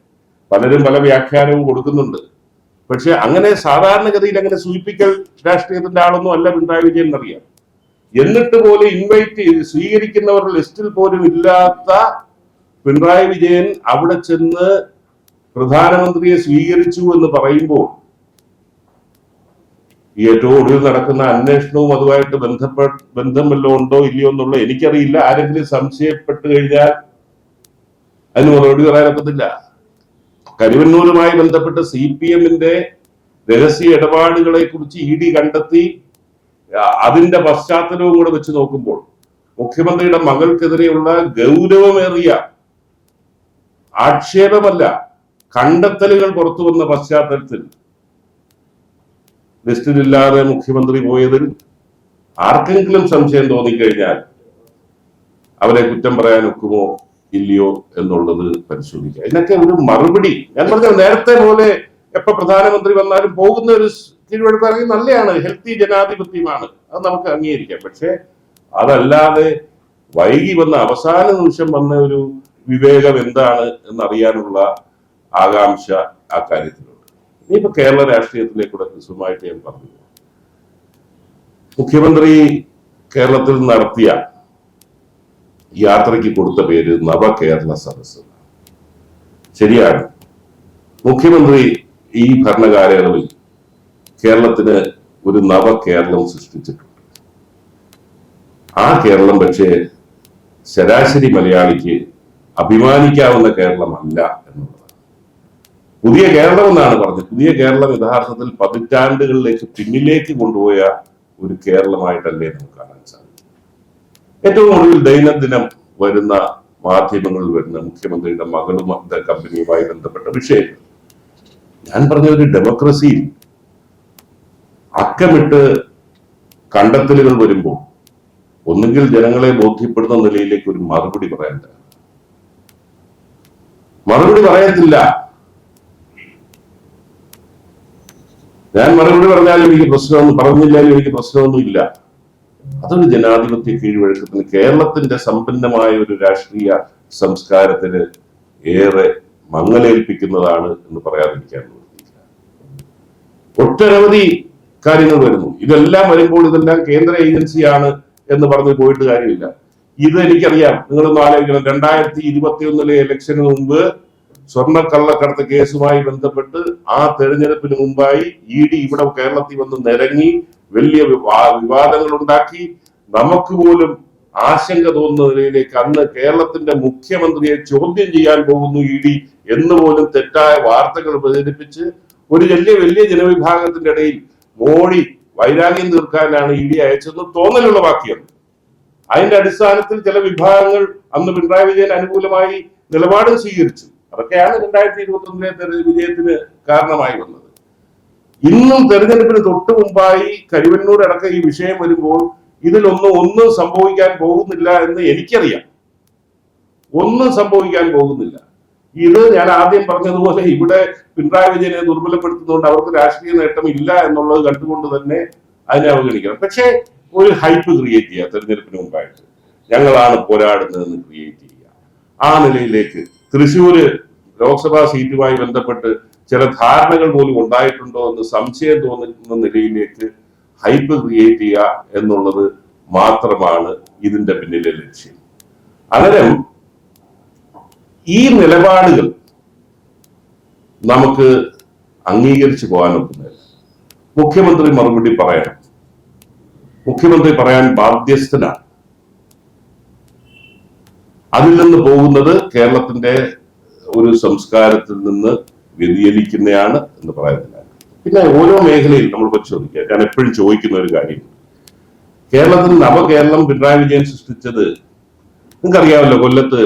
പലരും പല വ്യാഖ്യാനവും കൊടുക്കുന്നുണ്ട്. പക്ഷെ അങ്ങനെ സാധാരണഗതിയിൽ അങ്ങനെ സൂചിപ്പിക്കൽ രാഷ്ട്രീയത്തിന്റെ ആളൊന്നും അല്ല പിണറായി വിജയൻ എന്നറിയാം. എന്നിട്ട് പോലും ഇൻവൈറ്റ് ചെയ്ത് സ്വീകരിക്കുന്നവരുടെ ലിസ്റ്റിൽ പോലും ഇല്ലാത്ത പിണറായി വിജയൻ അവിടെ ചെന്ന് പ്രധാനമന്ത്രിയെ സ്വീകരിച്ചു എന്ന് പറയുമ്പോൾ ഈ ഏറ്റവും ഒടുവിൽ നടക്കുന്ന അന്വേഷണവും അതുമായിട്ട് ബന്ധം വല്ലതും ഉണ്ടോ ഇല്ലയോ എന്നുള്ള എനിക്കറിയില്ല. ആരെങ്കിലും സംശയപ്പെട്ട് കഴിഞ്ഞാൽ അതിന് മറുപടി പറയാനൊക്കത്തില്ല. കരുവന്നൂരുമായി ബന്ധപ്പെട്ട് CPM-ന്റെ രഹസ്യ ഇടപാടുകളെ കുറിച്ച് ED കണ്ടെത്തി അതിന്റെ പശ്ചാത്തലവും കൂടെ വെച്ച് നോക്കുമ്പോൾ മുഖ്യമന്ത്രിയുടെ മകൾക്കെതിരെയുള്ള ഗൗരവമേറിയ ആക്ഷേപമല്ല കണ്ടെത്തലുകൾ പുറത്തു വന്ന പശ്ചാത്തലത്തിൽ ലിസ്റ്റിലില്ലാതെ മുഖ്യമന്ത്രി പോയതിൽ ആർക്കെങ്കിലും സംശയം തോന്നിക്കഴിഞ്ഞാൽ അവരെ കുറ്റം പറയാൻ ഒക്കുമോ ഇല്ലയോ എന്നുള്ളത് പരിശോധിക്കുക. ഇതിനൊക്കെ ഒരു മറുപടി ഞാൻ പറഞ്ഞ നേരത്തെ പോലെ എപ്പോ പ്രധാനമന്ത്രി വന്നാലും പോകുന്ന ഒരു കീഴ്വഴക്കമാണെങ്കിൽ നല്ലതാണ്, ഹെൽത്തി ജനാധിപത്യമാണ്, അത് നമുക്ക് അംഗീകരിക്കാം. പക്ഷെ അതല്ലാതെ വൈകി വന്ന അവസാന നിമിഷം വന്ന ഒരു വിവേകം എന്താണ് എന്നറിയാനുള്ള ആകാംക്ഷ ആ കാര്യത്തിലുണ്ട്. ഇനിയിപ്പോ കേരള രാഷ്ട്രീയത്തിലേക്കൂടെ ഹ്രസ്വമായിട്ട് ഞാൻ പറഞ്ഞു. മുഖ്യമന്ത്രി കേരളത്തിൽ നടത്തിയ യാത്രയ്ക്ക് കൊടുത്ത പേര് നവകേരള സദസ്സ്. ശരിയാണ്, മുഖ്യമന്ത്രി ഈ ഭരണകാലയളവിൽ കേരളത്തിന് ഒരു നവകേരളം സൃഷ്ടിച്ചിട്ടുണ്ട്. ആ കേരളം പക്ഷേ ശരാശരി മലയാളിക്ക് അഭിമാനിക്കാവുന്ന കേരളമല്ല എന്നുള്ളതാണ്. പുതിയ കേരളം എന്നാണ് പറഞ്ഞത്. പുതിയ കേരളം യഥാർത്ഥത്തിൽ പതിറ്റാണ്ടുകളിലേക്ക് പിന്നിലേക്ക് കൊണ്ടുപോയ ഒരു കേരളമായിട്ടല്ലേ നമുക്ക് കാണാൻ സാധിക്കും. ഏറ്റവും ഒടുവിൽ ദൈനംദിനം വരുന്ന മാധ്യമങ്ങളിൽ വരുന്ന മുഖ്യമന്ത്രിയുടെ മകളും കമ്പനിയുമായി ബന്ധപ്പെട്ട വിഷയങ്ങൾ, ഞാൻ പറഞ്ഞ ഒരു ഡെമോക്രസിയിൽ അക്കമിട്ട് കണ്ടെത്തലുകൾ വരുമ്പോൾ ഒന്നുകിൽ ജനങ്ങളെ ബോധ്യപ്പെടുന്ന നിലയിലേക്ക് ഒരു മറുപടി പറയേണ്ട, മറുപടി പറയത്തില്ല. ഞാൻ മറുപടി പറഞ്ഞാലും എനിക്ക് പ്രശ്നമൊന്നും, പറഞ്ഞില്ലാലും എനിക്ക് പ്രശ്നമൊന്നും ഇല്ല. അതൊരു ജനാധിപത്യ കീഴ്വഴക്കത്തിന്, കേരളത്തിന്റെ സമ്പന്നമായ ഒരു രാഷ്ട്രീയ സംസ്കാരത്തിന് ഏറെ മങ്ങലേൽപ്പിക്കുന്നതാണ് എന്ന് പറയാതിരിക്കാൻ നിവൃത്തിയില്ല. ഒട്ടനവധി കാര്യങ്ങൾ വരുന്നു. ഇതെല്ലാം വരുമ്പോൾ ഇതെല്ലാം കേന്ദ്ര ഏജൻസിയാണ് എന്ന് പറഞ്ഞ് പോയിട്ട് കാര്യമില്ല. ഇത് എനിക്കറിയാം. നിങ്ങളൊന്ന് ആലോചിക്കണം, 2021 ഇലക്ഷന് മുമ്പ് സ്വർണ്ണക്കള്ളക്കടത്ത് കേസുമായി ബന്ധപ്പെട്ട് ആ തെരഞ്ഞെടുപ്പിന് മുമ്പായി ED ഇവിടെ കേരളത്തിൽ വന്ന് നിരങ്ങി വലിയ വിവാദങ്ങൾ ഉണ്ടാക്കി. നമുക്ക് പോലും ആശങ്ക തോന്നുന്ന നിലയിലേക്ക് അന്ന് കേരളത്തിന്റെ മുഖ്യമന്ത്രിയെ ചോദ്യം ചെയ്യാൻ പോകുന്നു ED എന്ന് പോലും തെറ്റായ വാർത്തകൾ പ്രചരിപ്പിച്ച് ഒരു വലിയ ജനവിഭാഗത്തിന്റെ ഇടയിൽ മോഡി വൈരാഗ്യം തീർക്കാനാണ് ED അയച്ചതെന്ന് തോന്നലുള്ള വാക്യം. അതിന്റെ അടിസ്ഥാനത്തിൽ ചില വിഭാഗങ്ങൾ അന്ന് പിണറായി വിജയൻ അനുകൂലമായി നിലപാടും സ്വീകരിച്ചു. അതൊക്കെയാണ് 2021 വിജയത്തിന് കാരണമായി വന്നത്. ഇന്നും തെരഞ്ഞെടുപ്പിന് തൊട്ടു മുമ്പായി കരുവന്നൂർ അടക്കം ഈ വിഷയം വരുമ്പോൾ ഒന്നും സംഭവിക്കാൻ പോകുന്നില്ല എന്ന് എനിക്കറിയാം. ഒന്നും സംഭവിക്കാൻ പോകുന്നില്ല. ഇത് ഞാൻ ആദ്യം പറഞ്ഞതുപോലെ ഇവിടെ പിണറായി വിജയനെ ദുർബലപ്പെടുത്തുന്നതുകൊണ്ട് അവർക്ക് രാഷ്ട്രീയ നേട്ടം ഇല്ല എന്നുള്ളത് കണ്ടുകൊണ്ട് തന്നെ അതിനെ അവഗണിക്കണം. പക്ഷേ ഒരു ഹൈപ്പ് ക്രിയേറ്റ് ചെയ്യുക, തെരഞ്ഞെടുപ്പിന് മുമ്പായിട്ട് ഞങ്ങളാണ് പോരാടുന്നതെന്ന് ക്രിയേറ്റ് ചെയ്യുക. ആ നിലയിലേക്ക് തൃശ്ശൂര് ലോക്സഭാ സീറ്റുമായി ബന്ധപ്പെട്ട് ചില ധാരണകൾ പോലും ഉണ്ടായിട്ടുണ്ടോ എന്ന് സംശയം തോന്നുന്ന നിലയിലേക്ക് ഹൈപ്പ് ക്രിയേറ്റ് ചെയ്യുക എന്നുള്ളത് മാത്രമാണ് ഇതിന്റെ പിന്നിലെ ലക്ഷ്യം. അന്നേരം ഈ നിലപാടുകൾ നമുക്ക് അംഗീകരിച്ചു പോകാൻ ഒക്കുന്നില്ല. മുഖ്യമന്ത്രി മറുപടി പറയണം. മുഖ്യമന്ത്രി പറയാൻ ബാധ്യസ്ഥനാണ്. അതിൽ നിന്ന് പോകുന്നത് കേരളത്തിന്റെ ഒരു സംസ്കാരത്തിൽ നിന്ന് വ്യതിചലിക്കുന്നതാണ് എന്ന് പറയുന്നില്ല. പിന്നെ ഓരോ മേഖലയിൽ നമ്മൾ പരിശോധിക്കുക. ഞാൻ എപ്പോഴും ചോദിക്കുന്ന ഒരു കാര്യം, കേരളത്തിൽ നവകേരളം പിണറായി വിജയൻ സൃഷ്ടിച്ചത് നിങ്ങൾക്കറിയാമല്ലോ. കൊല്ലത്ത്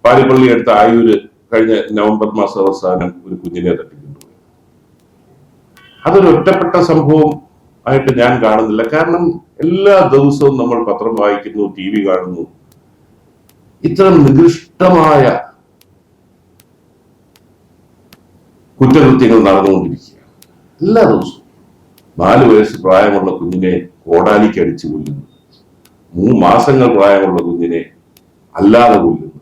പാരിപ്പള്ളി അടുത്ത ആയൂര് കഴിഞ്ഞ നവംബർ മാസം അവസാനം ഒരു കുഞ്ഞിനെ തട്ടിക്കൊണ്ടുപോയി. അതൊരു ഒറ്റപ്പെട്ട സംഭവം ആയിട്ട് ഞാൻ കാണുന്നില്ല. കാരണം എല്ലാ ദിവസവും നമ്മൾ പത്രം വായിക്കുന്നു, TV കാണുന്നു. ഇത്തരം നികൃഷ്ടമായ കുറ്റകൃത്യങ്ങൾ നടന്നുകൊണ്ടിരിക്കുകയാണ് എല്ലാ ദിവസവും. 4 വയസ്സ് പ്രായമുള്ള കുഞ്ഞിനെ കോടാലിക്കടിച്ച് കൊല്ലുന്നു, 3 മാസങ്ങൾ പ്രായമുള്ള കുഞ്ഞിനെ അല്ലാതെ കൊല്ലുന്നു.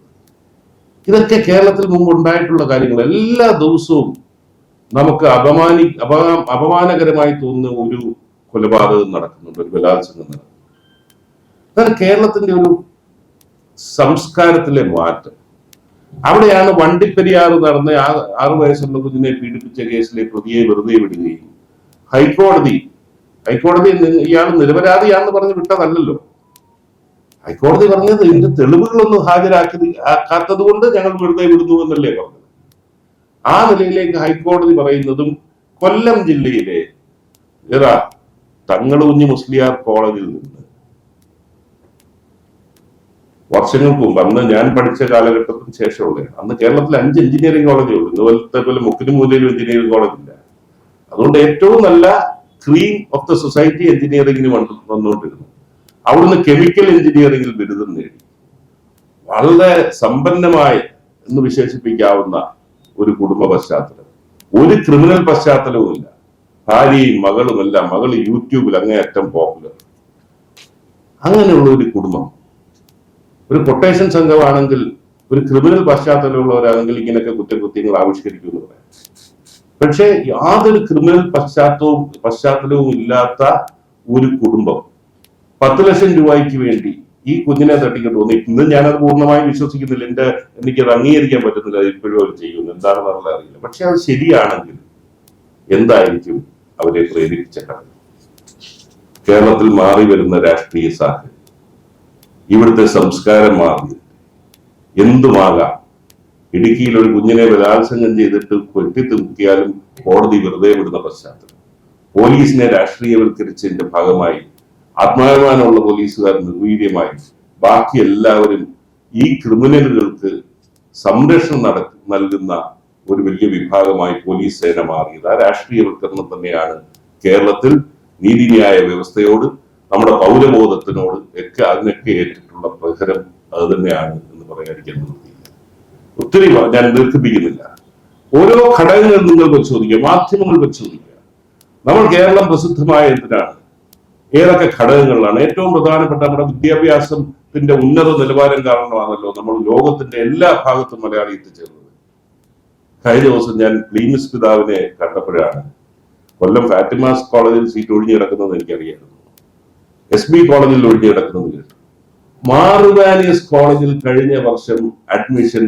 ഇതൊക്കെ കേരളത്തിൽ മുമ്പ് ഉണ്ടായിട്ടുള്ള കാര്യങ്ങൾ. എല്ലാ ദിവസവും നമുക്ക് അപമാനകരമായി തോന്നുന്ന ഒരു കൊലപാതകം നടക്കുന്നുണ്ട്, ഒരു ബലാത്സംഗം നടക്കുന്നുണ്ട്. അതാണ് കേരളത്തിന്റെ ഒരു സംസ്കാരത്തിലെ മാറ്റം. അവിടെയാണ് വണ്ടിപ്പെരിയാർ നടന്ന 6 വയസ്സുള്ള കുഞ്ഞിനെ പീഡിപ്പിച്ച കേസിലെ പ്രതിയെ വെറുതെ വിടുകയും ഹൈക്കോടതി ഇയാൾ നിരപരാധിയാണെന്ന് പറഞ്ഞ് വിട്ടതല്ലല്ലോ. ഹൈക്കോടതി പറഞ്ഞത് ഇതിന്റെ തെളിവുകളൊന്നും ഹാജരാക്കാത്തത് കൊണ്ട് ഞങ്ങൾ വെറുതെ വിടുന്നു എന്നല്ലേ പറഞ്ഞത്. ആ നിലയിലേക്ക് ഹൈക്കോടതി പറയുന്നതും കൊല്ലം ജില്ലയിലെ തങ്ങളുഞ്ഞി മുസ്ലിയാർ കോളേജിൽ നിന്ന് വർഷങ്ങൾക്ക് മുമ്പ്, അന്ന് ഞാൻ പഠിച്ച കാലഘട്ടത്തിന് ശേഷമുള്ളതാണ്. അന്ന് കേരളത്തിൽ 5 എഞ്ചിനീയറിംഗ് കോളേജേ ഉള്ളൂ. ഇതുപോലത്തെ പോലെ മുക്കിനുമൂലയിലും എഞ്ചിനീയറിംഗ് കോളേജ് ഇല്ല. അതുകൊണ്ട് ഏറ്റവും നല്ല ക്രീം ഓഫ് ദ സൊസൈറ്റി എഞ്ചിനീയറിംഗിന് വന്നുകൊണ്ടിരുന്നു. അവിടുന്ന് കെമിക്കൽ എഞ്ചിനീയറിംഗിൽ ബിരുദം നേടി. വളരെ സമ്പന്നമായി എന്ന് വിശേഷിപ്പിക്കാവുന്ന ഒരു കുടുംബ പശ്ചാത്തലം, ഒരു ക്രിമിനൽ പശ്ചാത്തലവുമില്ല. ഭാര്യയും മകളുമല്ല. മകള് യൂട്യൂബിൽ അങ്ങേയറ്റം പോപ്പുലർ. അങ്ങനെയുള്ള ഒരു കുടുംബം ഒരു കൊട്ടേഷൻ സംഘമാണെങ്കിൽ, ഒരു ക്രിമിനൽ പശ്ചാത്തലമുള്ളവരാണെങ്കിൽ ഇങ്ങനെയൊക്കെ കുറ്റകൃത്യങ്ങൾ ആവിഷ്കരിക്കുമെന്ന് പറയാം. പക്ഷേ യാതൊരു ക്രിമിനൽ പശ്ചാത്തലവും ഇല്ലാത്ത ഒരു കുടുംബം 10 ലക്ഷം രൂപയ്ക്ക് വേണ്ടി ഈ കുഞ്ഞിനെ തട്ടിക്കൊണ്ട് വന്നു. ഇന്ന് ഞാനത് പൂർണ്ണമായും വിശ്വസിക്കുന്നില്ല, എനിക്കത് അംഗീകരിക്കാൻ പറ്റുന്നില്ല. ഇപ്പോഴും അത് ചെയ്യുന്നു, എന്താണെന്നുള്ള അറിയില്ല. പക്ഷെ അത് ശരിയാണെങ്കിൽ എന്തായിരിക്കും അവരെ പ്രേരിപ്പിച്ച ഘടകം? കേരളത്തിൽ മാറി വരുന്ന രാഷ്ട്രീയ സാഹചര്യം, ഇവിടുത്തെ സംസ്കാരം മാറി എന്തുമാകാം. ഇടുക്കിയിൽ ഒരു കുഞ്ഞിനെ ബലാത്സംഗം ചെയ്തിട്ട് വെട്ടിത്തൂക്കിയാലും കോടതി വെറുതെ വിടുന്ന പശ്ചാത്തലം, പോലീസിനെ രാഷ്ട്രീയവൽക്കരിച്ചതിന്റെ ഭാഗമായി ആത്മാഭിമാനമുള്ള പോലീസുകാർ നിർവീര്യമായി, ബാക്കി എല്ലാവരും ഈ ക്രിമിനലുകൾക്ക് സംരക്ഷണം നൽകുന്ന ഒരു വലിയ വിഭാഗമായി പോലീസ് സേന മാറിയത്. ആ രാഷ്ട്രീയവൽക്കരണം തന്നെയാണ് കേരളത്തിൽ നീതിന്യായ വ്യവസ്ഥയോട്, നമ്മുടെ പൗരബോധത്തിനോട് ഒക്കെ അതിനൊക്കെ ഏറ്റിട്ടുള്ള പ്രഹരം അത് തന്നെയാണ് എന്ന് പറയാതിരിക്കാൻ നിർത്തിയില്ല. ഒത്തിരി ഞാൻ ദീർഘിപ്പിക്കുന്നില്ല. ഓരോ ഘടകങ്ങൾ നിങ്ങൾ പരിശോധിക്കുക, മാധ്യമങ്ങൾ പരിശോധിക്കുക. നമ്മൾ കേരളം പ്രസിദ്ധമായ എന്തിനാണ്? ഏതൊക്കെ ഘടകങ്ങളിലാണ്? ഏറ്റവും പ്രധാനപ്പെട്ട നമ്മുടെ വിദ്യാഭ്യാസത്തിന്റെ ഉന്നത നിലവാരം കാരണമാണല്ലോ നമ്മൾ ലോകത്തിന്റെ എല്ലാ ഭാഗത്തും മലയാളി എത്തിച്ചേർന്നത്. കഴിഞ്ഞ ദിവസം ഞാൻ ക്ലീമിസ് പിതാവിനെ കണ്ടപ്പോഴാണ് കൊല്ലം ഫാറ്റിമാസ് കോളേജിൽ സീറ്റ് ഒഴിഞ്ഞു കിടക്കുന്നത് എനിക്കറിയായിരുന്നു. SB കോളേജിൽ ഒഴിഞ്ഞു കിടക്കുന്നത് കേട്ടു. മാറുവാനിയസ് കോളേജിൽ കഴിഞ്ഞ വർഷം അഡ്മിഷൻ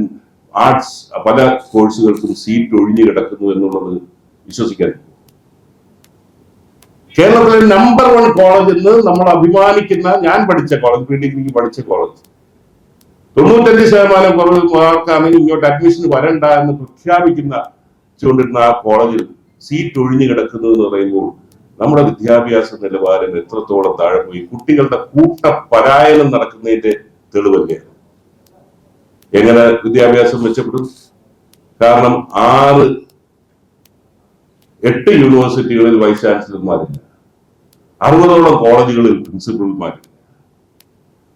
ആർട്സ് പല കോഴ്സുകൾക്കും സീറ്റ് ഒഴിഞ്ഞു കിടക്കുന്നു എന്നുള്ളത് വിശ്വസിക്കാൻ. കേരളത്തിലെ നമ്പർ 1 കോളേജ് എന്ന് നമ്മൾ അഭിമാനിക്കുന്ന, ഞാൻ പഠിച്ച കോളേജ്, PDക്ക് പഠിച്ച കോളേജ്, 95% കുറവ് മാർക്കാണെങ്കിൽ ഇങ്ങോട്ട് അഡ്മിഷൻ വരണ്ട എന്ന് പ്രഖ്യാപിക്കുന്ന ആ കോളേജിൽ സീറ്റ് ഒഴിഞ്ഞു കിടക്കുന്നു എന്ന് പറയുമ്പോൾ നമ്മുടെ വിദ്യാഭ്യാസ നിലവാരം എത്രത്തോളം താഴെ പോയി. കുട്ടികളുടെ പലായനം നടക്കുന്നതിന്റെ തെളിവല്ലേ? എങ്ങനെ വിദ്യാഭ്യാസം മെച്ചപ്പെടും? കാരണം 6-8 യൂണിവേഴ്സിറ്റികളിൽ വൈസ് ചാൻസലർമാരില്ല, 60ഓളം കോളേജുകളിൽ പ്രിൻസിപ്പൽമാരില്ല.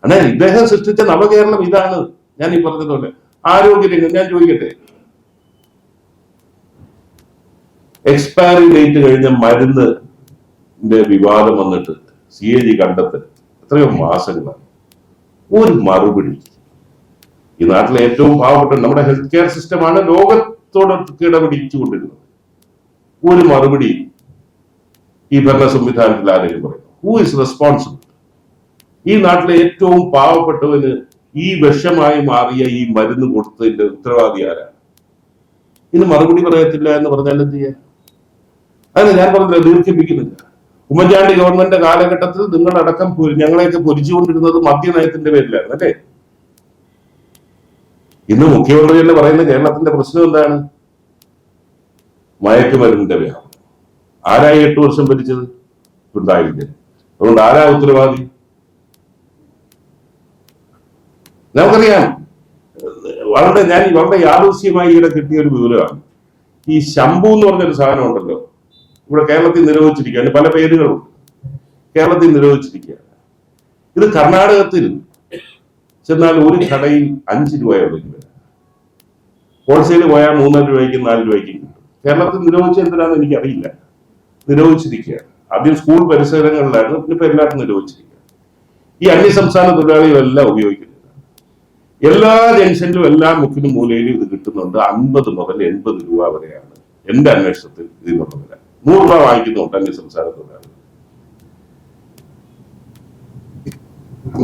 അങ്ങനെ ഇദ്ദേഹം സൃഷ്ടിച്ച നവകേരളം ഇതാണ്. ഞാൻ ഈ പറഞ്ഞതുപോലെ ആരോഗ്യരംഗം ഞാൻ ചോദിക്കട്ടെ, എക്സ്പയറി ഡേറ്റ് കഴിഞ്ഞ മരുന്നിന്റെ വിവാദം വന്നിട്ട് CAG കണ്ടെത്തൽ എത്രയോ മാസങ്ങളാണ്. ഒരു മറുപടി. ഈ നാട്ടിലെ ഏറ്റവും പാവപ്പെട്ട നമ്മുടെ ഹെൽത്ത് കെയർ സിസ്റ്റമാണ് ലോകത്തോട് കിടപിടിച്ചുകൊണ്ടിരുന്നത്. ഒരു മറുപടി ഈ ഭരണ സംവിധാനത്തിൽ ആരെങ്കിലും പറയും? Who is responsible? ഈ നാട്ടിലെ ഏറ്റവും പാവപ്പെട്ടവന് ഈ വിഷമായി മാറിയ ഈ മരുന്ന് കൊടുത്തതിന്റെ ഉത്തരവാദി ആരാണ്? ഇന്ന് മറുപടി പറയത്തില്ല എന്ന് പറഞ്ഞാൽ എന്ത് ചെയ്യാൻ? അതിന് ഞാൻ പറഞ്ഞില്ല, ദീർഘിപ്പിക്കുന്നില്ല. ഉമ്മൻചാണ്ടി ഗവൺമെന്റ് കാലഘട്ടത്തിൽ നിങ്ങളടക്കം ഞങ്ങളെയൊക്കെ പൊരിച്ചുകൊണ്ടിരുന്നത് മദ്യനയത്തിന്റെ പേരിലായിരുന്നു അല്ലേ? ഇന്ന് മുഖ്യമന്ത്രി എന്ന് പറയുന്ന കേരളത്തിന്റെ പ്രശ്നം എന്താണ്? മയക്കുമരുന്നിന്റെ വ്യാപനം. ആരായി 8 വർഷം ഭരിച്ചത്? ഉണ്ടായില്ല. അതുകൊണ്ട് ആരാ ഉത്തരവാദി? നമുക്കറിയാം. വളരെ യാദൃശ്യമായി ഇവിടെ കിട്ടിയ ഒരു വിവരമാണ്. ഈ ശംഭു എന്ന് പറഞ്ഞൊരു സാധനം ഉണ്ടല്ലോ, ഇവിടെ കേരളത്തിൽ നിരോധിച്ചിരിക്കുകയാണ്. പല പേരുകളുണ്ട്. കേരളത്തിൽ നിരോധിച്ചിരിക്കുകയാണ്. ഇത് കർണാടകത്തിൽ ചെന്നാൽ ഒരു കടയിൽ 5 രൂപയുള്ളൂ. ഹോൾസെയിൽ പോയാൽ 3 രൂപയ്ക്കും 4 രൂപയ്ക്കും കിട്ടും. കേരളത്തിൽ നിരോധിച്ച എന്തിനാണെന്ന് എനിക്കറിയില്ല. നിരോധിച്ചിരിക്കുകയാണ്. ആദ്യം സ്കൂൾ പരിസരങ്ങളിലായിരുന്നു, പിന്നെ ഇപ്പൊ എല്ലായിടത്തും നിരോധിച്ചിരിക്കുകയാണ്. ഈ അന്യസംസ്ഥാന തൊഴിലാളികളെല്ലാം ഉപയോഗിക്കുന്നത്. എല്ലാ ജംഗ്ഷനിലും എല്ലാ മുക്കിനും മൂലയിലും ഇത് കിട്ടുന്നുണ്ട്. 50 മുതൽ 80 രൂപ വരെയാണ് എന്റെ അന്വേഷണത്തിൽ ഇതിനുള്ള വില. 100 രൂപ വാങ്ങിക്കുന്നുണ്ട് അന്യസംസ്ഥാന തൊഴിലാളികൾ.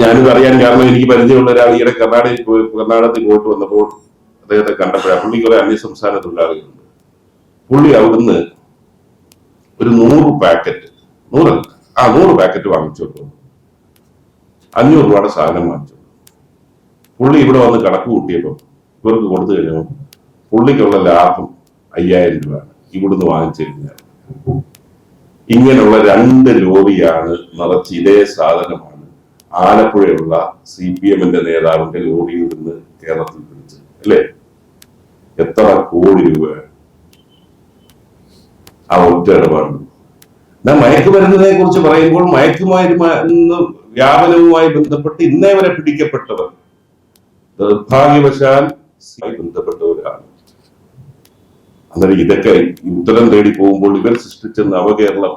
ഞാനിത് അറിയാൻ കാരണം എനിക്ക് പരിചയമുള്ള ഒരാൾ ഈയിടെ കർണാടകത്തിൽ പോയിട്ട് വന്നപ്പോൾ അദ്ദേഹത്തെ കണ്ടപ്പോഴാണ്. പുള്ളിക്ക് കുറെ അന്യസംസ്ഥാന തൊഴിലാളികളുണ്ട്. പുള്ളി അവിടുന്ന് ഒരു 100 പാക്കറ്റ് 100 പാക്കറ്റ് വാങ്ങിച്ചോളൂ. 500 രൂപയുടെ സാധനം വാങ്ങിച്ചു. പുള്ളി ഇവിടെ വന്ന് കണക്ക് കൂട്ടിയപ്പോൾ ഇവർക്ക് കൊടുത്തു കഴിഞ്ഞപ്പോൾ പുള്ളിക്കുള്ള ലാഭം 5000 രൂപയാണ് ഇവിടുന്ന് വാങ്ങിച്ചു കഴിഞ്ഞാൽ. ഇങ്ങനെയുള്ള 2 ലോറിയാണ് നിറച്ച് ഇതേ സാധനമാണ് ആലപ്പുഴയുള്ള CPM-ന്റെ നേതാവിന്റെ ലോറിയിൽ നിന്ന് കേരളത്തിൽ പിടിച്ചത് അല്ലേ? എത്ര കോടി രൂപയാണ് ആ ഒറ്റ ഇടപാട്. മയക്കുമരുന്നിനെ കുറിച്ച് പറയുമ്പോൾ മയക്കുമരുന്ന് വ്യാപനവുമായി ബന്ധപ്പെട്ട് ഇന്നേ വരെ പിടിക്കപ്പെട്ടവർ നിർഭാഗ്യവശാൽ ബന്ധപ്പെട്ടവരാണ്. അന്നേരം ഇതൊക്കെ ഉത്തരം തേടി പോകുമ്പോൾ ഇവർ സൃഷ്ടിച്ച നവകേരളം,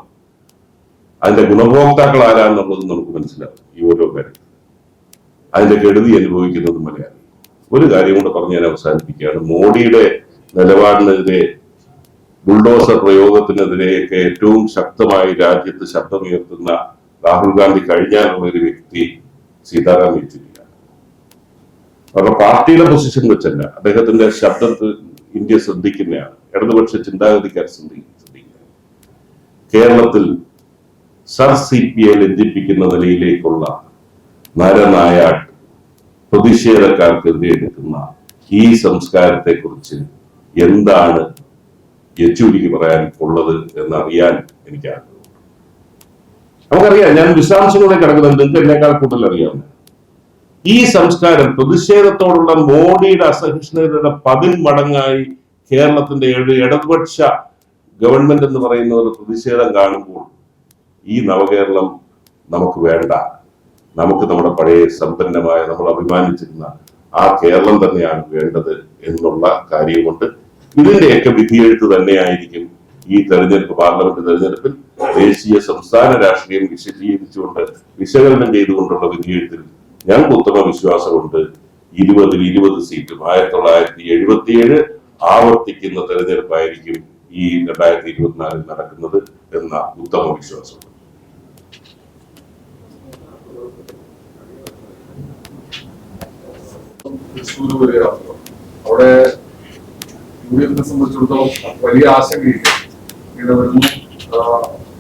അതിന്റെ ഗുണഭോക്താക്കൾ ആരാന്നുള്ളത് നമുക്ക് മനസ്സിലാവും. ഈ ഓരോ കാര്യം അതിന്റെ കെടുതി അനുഭവിക്കുന്നത് മലയാളി. ഒരു കാര്യം കൂടെ പറഞ്ഞ് ഞാൻ അവസാനിപ്പിക്കുകയാണ്. മോഡിയുടെ നിലപാടിനെതിരെ, ബുൾഡോസർ പ്രയോഗത്തിനെതിരെയൊക്കെ ഏറ്റവും ശക്തമായി രാജ്യത്ത് ശബ്ദമുയർത്തുന്ന രാഹുൽ ഗാന്ധി കഴിഞ്ഞാലുള്ള ഒരു വ്യക്തി സീതാറാം യെച്ചൂരിയാണ്. അവരുടെ പാർട്ടിയുടെ പൊസിഷൻ വെച്ചല്ല, അദ്ദേഹത്തിന്റെ ശബ്ദത്തിൽ ഇന്ത്യ ശ്രദ്ധിക്കുന്നതാണ്, ഇടതുപക്ഷ ചിന്താഗതിക്കാർ ശ്രദ്ധിക്കുക. കേരളത്തിൽ സർ CPI ലജ്ജിപ്പിക്കുന്ന നിലയിലേക്കുള്ള നരനായാട്ട് പ്രതിഷേധക്കാർക്കെതിരെ എടുക്കുന്ന ഈ സംസ്കാരത്തെ കുറിച്ച് എന്താണ് യെച്ചൂരിക്ക് പറയാൻ ഉള്ളത് എന്നറിയാൻ എനിക്ക് ആഗ്രഹമുണ്ട്. നമുക്കറിയാം, ഞാൻ വിശദാംശങ്ങളെ കിടക്കുന്നത് നിങ്ങൾക്ക് എന്നേക്കാൾ കൂടുതൽ അറിയാവുന്ന ഈ സംസ്കാരം പ്രതിഷേധത്തോടുള്ള മോഡിയുടെ അസഹിഷ്ണുതയുടെ 10 മടങ്ങായി കേരളത്തിന്റെ ഇടതുപക്ഷ ഗവൺമെന്റ് എന്ന് പറയുന്ന ഒരു പ്രതിഷേധം കാണുമ്പോൾ ഈ നവകേരളം നമുക്ക് വേണ്ട, നമുക്ക് നമ്മുടെ പഴയ സമ്പന്നമായ നമ്മൾ അഭിമാനിച്ചിരുന്ന ആ കേരളം തന്നെയാണ് വേണ്ടത് എന്നുള്ള കാര്യമുണ്ട്. ഇതിന്റെയൊക്കെ വിധിയെഴുത്ത് തന്നെയായിരിക്കും ഈ തെരഞ്ഞെടുപ്പ്, പാർലമെന്റ് തെരഞ്ഞെടുപ്പിൽ ദേശീയ സംസ്ഥാന രാഷ്ട്രീയം വിശദീകരിച്ചുകൊണ്ട് വിശകലനം ചെയ്തുകൊണ്ടുള്ള വിധിയെഴുത്തിൽ ഞങ്ങൾക്ക് ഉത്തമ വിശ്വാസമുണ്ട്. 20 സീറ്റും 1977 ആവർത്തിക്കുന്ന തെരഞ്ഞെടുപ്പായിരിക്കും ഈ 2024 നടക്കുന്നത് എന്ന ഉത്തമ വിശ്വാസമുണ്ട്. അവിടെ യുഡിഎഫിനെ സംബന്ധിച്ചിടത്തോളം വലിയ ആശങ്കയില്ല. ഇങ്ങനെ വരുന്നു,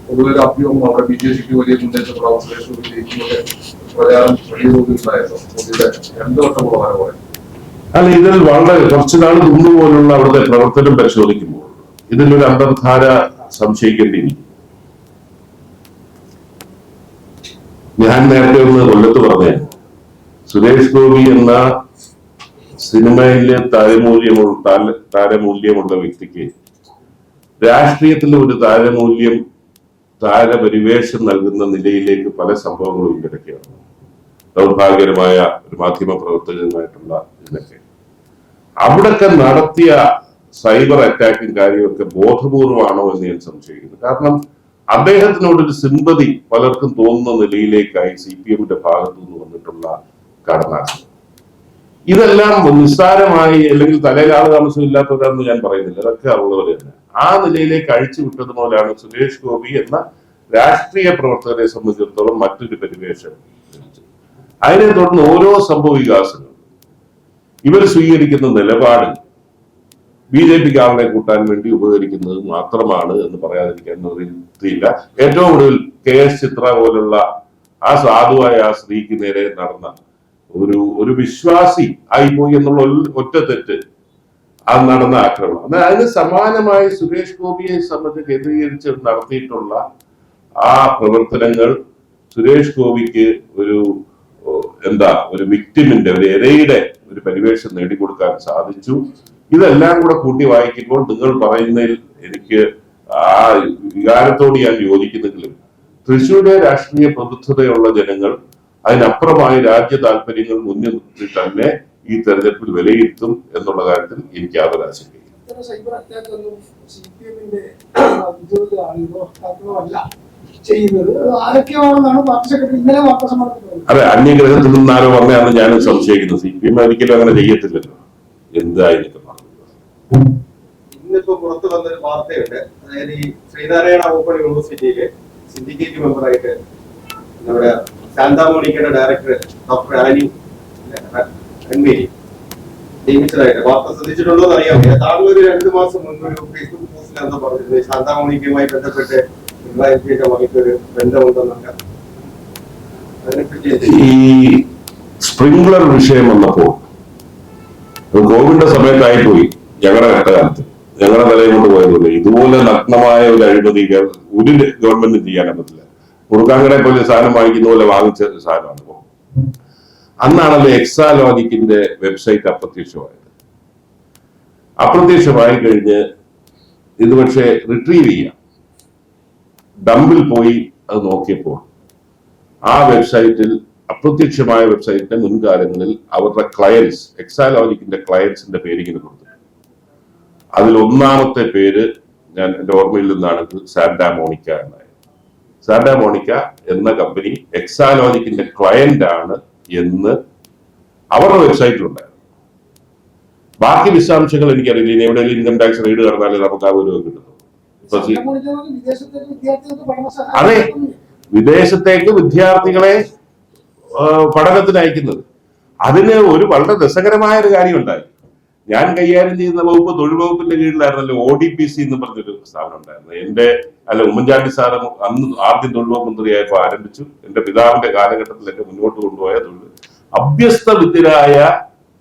പൊതുവെ അഭ്യൂഹം അവിടെ BJPക്ക് വലിയ മുന്നേറ്റം ജയിക്കുന്നതൊക്കെ പ്രചാരം വലിയ തോതിലുണ്ടായിരുന്നു. മോദിയുടെ 2 വട്ടമുള്ള വരവോടെ അല്ല, ഇതിൽ വളരെ കുറച്ചു നാൾ മുമ്പ് പോലുള്ള അവിടുത്തെ പ്രവർത്തനം പരിശോധിക്കുമ്പോൾ ഇതിലൊരു അന്തർധാര സംശയിക്കേണ്ടിയിരിക്കും. ഞാൻ നേരത്തെ ഒന്ന് കൊല്ലത്ത് പറഞ്ഞ സുരേഷ് ഗോപി എന്ന സിനിമയിലെ താരമൂല്യമുള്ള വ്യക്തിക്ക് രാഷ്ട്രീയത്തിൽ ഒരു താരപരിവേഷം നൽകുന്ന നിലയിലേക്ക് പല സംഭവങ്ങളും കിടക്കുകയാണ്. ദൗർഭാഗ്യകരമായ ഒരു മാധ്യമ പ്രവർത്തകനുമായിട്ടുള്ള ഇതിനൊക്കെ അവിടൊക്കെ നടത്തിയ സൈബർ അറ്റാക്കും കാര്യമൊക്കെ ബോധപൂർവമാണോ എന്ന് ഞാൻ സംശയിക്കുന്നു. കാരണം അദ്ദേഹത്തിനോടൊരു സിമ്പതി പലർക്കും തോന്നുന്ന നിലയിലേക്കായി CPMന്റെ ഭാഗത്തു നിന്ന് വന്നിട്ടുള്ള കടന്നാക്രമണം. ഇതെല്ലാം നിസ്സാരമായി അല്ലെങ്കിൽ തലയിലാള് താമസം ഇല്ലാത്തവരാണെന്ന് ഞാൻ പറയുന്നില്ല, അതൊക്കെ അറിവുള്ളവർ തന്നെ ആ നിലയിലേക്ക് അഴിച്ചു വിട്ടത് പോലെയാണ് സുരേഷ് ഗോപി എന്ന രാഷ്ട്രീയ പ്രവർത്തകരെ സംബന്ധിച്ചിടത്തോളം മറ്റൊരു പരിവേഷം. അതിനെ തുടർന്ന് ഓരോ സംഭവ വികാസങ്ങളും ഇവർ സ്വീകരിക്കുന്ന നിലപാട് BJPക്ക് ആളെ കൂട്ടാൻ വേണ്ടി ഉപകരിക്കുന്നത് മാത്രമാണ് എന്ന് പറയാതിരിക്കാൻ നിവൃത്തിയില്ല. ഏറ്റവും ഒടുവിൽ KS ചിത്ര പോലുള്ള ആ സാധുവായ ആ സ്ത്രീക്ക് നേരെ നടന്ന ഒരു വിശ്വാസി ആയിപ്പോയി എന്നുള്ള ഒറ്റ തെറ്റ് അത് നടന്ന ആക്രമണം. എന്നാൽ അതിന് സമാനമായി സുരേഷ് ഗോപിയെ സംബന്ധിച്ച് കേന്ദ്രീകരിച്ച് നടത്തിയിട്ടുള്ള ആ പ്രവർത്തനങ്ങൾ സുരേഷ് ഗോപിക്ക് ഒരു വിക്ടിമിന്റെ, ഒരു ഇരയുടെ ഒരു പരിവേഷം നേടിക്കൊടുക്കാൻ സാധിച്ചു. ഇതെല്ലാം കൂടെ കൂട്ടി വായിക്കുമ്പോൾ നിങ്ങൾ പറയുന്നതിൽ എനിക്ക് ആ വികാരത്തോട് ഞാൻ യോജിക്കുന്നെങ്കിലും തൃശ്ശൂരിലെ രാഷ്ട്രീയ പ്രബുദ്ധതയുള്ള ജനങ്ങൾ അതിനപ്പുറമായി രാജ്യ താല്പര്യങ്ങൾ മുന്നിൽ നിർത്തി തന്നെ ഈ തെരഞ്ഞെടുപ്പിൽ വിലയിരുത്തും എന്നുള്ള കാര്യത്തിൽ എനിക്ക് യാതൊരു ആശങ്കയില്ല. അതെ, അന്യഗ്രഹത്തിൽ നിന്നാരോ വന്നയാണെന്ന് ഞാനും സംശയിക്കുന്നു. CPM ഒരിക്കലും അങ്ങനെ ചെയ്യത്തില്ലല്ലോ. എന്തായിരിക്കും ഇന്നിപ്പോ പുറത്തു വന്നൊരു വാർത്തയുണ്ട്. അതായത് ഈ ശ്രീനാരായണ ഓപ്പൺ യൂണിവേഴ്സിറ്റിയിലെ സിൻഡിക്കേറ്റ് മെമ്പറായിട്ട് നമ്മുടെ ശാന്താമോണിക്കയുടെ ഡയറക്ടർ ഡോക്ടർ ആനി അൻമേരി നിയമിച്ചതായിട്ട് വാർത്ത ശ്രദ്ധിച്ചിട്ടുണ്ടോ എന്ന് അറിയാം. താങ്കൾ ഒരു 2 മാസം മുൻപ് ഒരു ഫേസ്ബുക്ക് പോസ്റ്റിൽ എന്താ പറഞ്ഞിരുന്നത്, ശാന്താമോണിക്കയുമായി ബന്ധപ്പെട്ട് ഒരു ബന്ധമുണ്ടെന്നൊക്കെ. അതിനെപ്പറ്റി ഈ സ്പ്രിംഗ്ലർ വിഷയം വന്നപ്പോൾ കോവിഡിന്റെ സമയത്തായി പോയി. ഞങ്ങളുടെ ഘട്ടകാലത്ത് ഞങ്ങളുടെ നിലയിൽ കൊണ്ട് പോയതുപോലെ ഇതുപോലെ നഗ്നമായ ഒരു അഴിമതി ഒരു ഗവൺമെന്റ് ചെയ്യാൻ പറ്റില്ല. മുറുക്കാങ്കടെ പോലെ സാധനം വാങ്ങിക്കുന്ന പോലെ വാങ്ങിച്ച സാധനമാണ്. അന്നാണല്ലോ എക്സാലോജിക്കിന്റെ വെബ്സൈറ്റ് അപ്രത്യക്ഷമായി കഴിഞ്ഞ് ഇത് പക്ഷേ റിട്രീവ് ചെയ്യാം. ഡംപിൽ പോയി അത് നോക്കിയപ്പോൾ ആ വെബ്സൈറ്റിൽ, അപ്രത്യക്ഷമായ വെബ്സൈറ്റിന്റെ മുൻകാലങ്ങളിൽ അവരുടെ ക്ലയൻസ്, എക്സാലോജിക്കിന്റെ ക്ലയൻസിന്റെ പേര് ഇങ്ങനെ കൊടുത്തിട്ടുണ്ട്. അതിൽ ഒന്നാമത്തെ പേര് ഞാൻ എന്റെ ഓർമ്മയിൽ നിന്നാണെങ്കിൽ സാന്റാ മോണിക്ക എന്നായിരുന്നു. സാന്റാ മോണിക്ക എന്ന കമ്പനി എക്സാലോജിക്കിന്റെ ക്ലയന്റ് ആണ് എന്ന് അവരുടെ വെബ്സൈറ്റിലുണ്ടായിരുന്നു. ബാക്കി വിശദാംശങ്ങൾ എനിക്കറിയില്ല. ഇനി എവിടെയെങ്കിലും ഇൻകം ടാക്സ് റെയ്ഡ് നടന്നാലേ നമുക്ക് ആ ഒരു കിട്ടുന്നു. അതെ, വിദേശത്തേക്ക് വിദ്യാർത്ഥികളെ പഠനത്തിന് അയക്കുന്നത്. അതിന് ഒരു വളരെ രസകരമായ ഒരു കാര്യം ഉണ്ടായി. ഞാൻ കൈകാര്യം ചെയ്യുന്ന വകുപ്പ് തൊഴിൽ വകുപ്പിന്റെ കീഴിലായിരുന്നല്ലോ ODPC എന്ന് പറഞ്ഞൊരു സ്ഥാപനം ഉണ്ടായിരുന്നു. ഉമ്മൻചാണ്ടി സാറ് അന്ന് ആദ്യം തൊഴിൽ വകുപ്പ് മന്ത്രിയായപ്പോൾ ആരംഭിച്ചു. എന്റെ പിതാവിന്റെ കാലഘട്ടത്തിലൊക്കെ മുന്നോട്ട് കൊണ്ടുപോയ തൊഴിൽ അഭ്യസ്ത വിദ്യരായ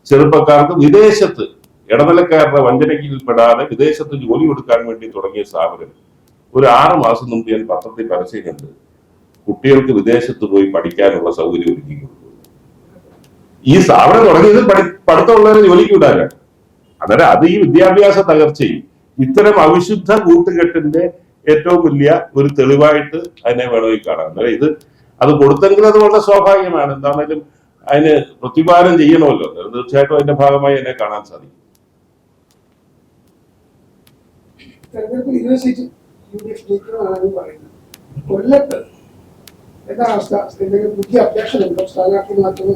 ചെറുപ്പക്കാർക്ക് വിദേശത്ത് ഇടനിലക്കാരുടെ വഞ്ചനയ്ക്കിൽപ്പെടാതെ വിദേശത്ത് ജോലി കൊടുക്കാൻ വേണ്ടി തുടങ്ങിയ സ്ഥാപനം ഒരു 6 മാസം മുമ്പ് ഞാൻ പത്രത്തിൽ പരസ്യം കണ്ട് കുട്ടികൾക്ക് വിദേശത്ത് പോയി പഠിക്കാനുള്ള സൗകര്യം ഒരുക്കി കൊടുക്കും. ഈ സ്ഥാപനം തുടങ്ങിയത് പഠിത്തമുള്ളവരെ ജോലിക്ക് വിടാനാണ്. അന്നേരം അത് ഈ വിദ്യാഭ്യാസ തകർച്ചയും ഇത്തരം അവിശുദ്ധ കൂട്ടുകെട്ടിന്റെ ഏറ്റവും വലിയ ഒരു തെളിവായിട്ട് അതിനെ വേണമെങ്കിൽ കാണാം. അന്നേരം അത് കൊടുത്തെങ്കിൽ അത് വളരെ സ്വാഭാവികമാണ്. എന്താണെങ്കിലും അതിന് പ്രതിപാദനം ചെയ്യണമല്ലോ. തീർച്ചയായിട്ടും അതിന്റെ ഭാഗമായി എന്നെ കാണാൻ സാധിക്കും. തെരഞ്ഞെടുപ്പിൽ 20 സീറ്റ് UDF ജയിക്കണമെന്നാണ് പറയുന്നത്. കൊല്ലത്ത് എന്താ അവസ്ഥ? പുതിയ അപേക്ഷ ഉണ്ടോ? സ്ഥാനാർത്ഥി മാറ്റുന്നു?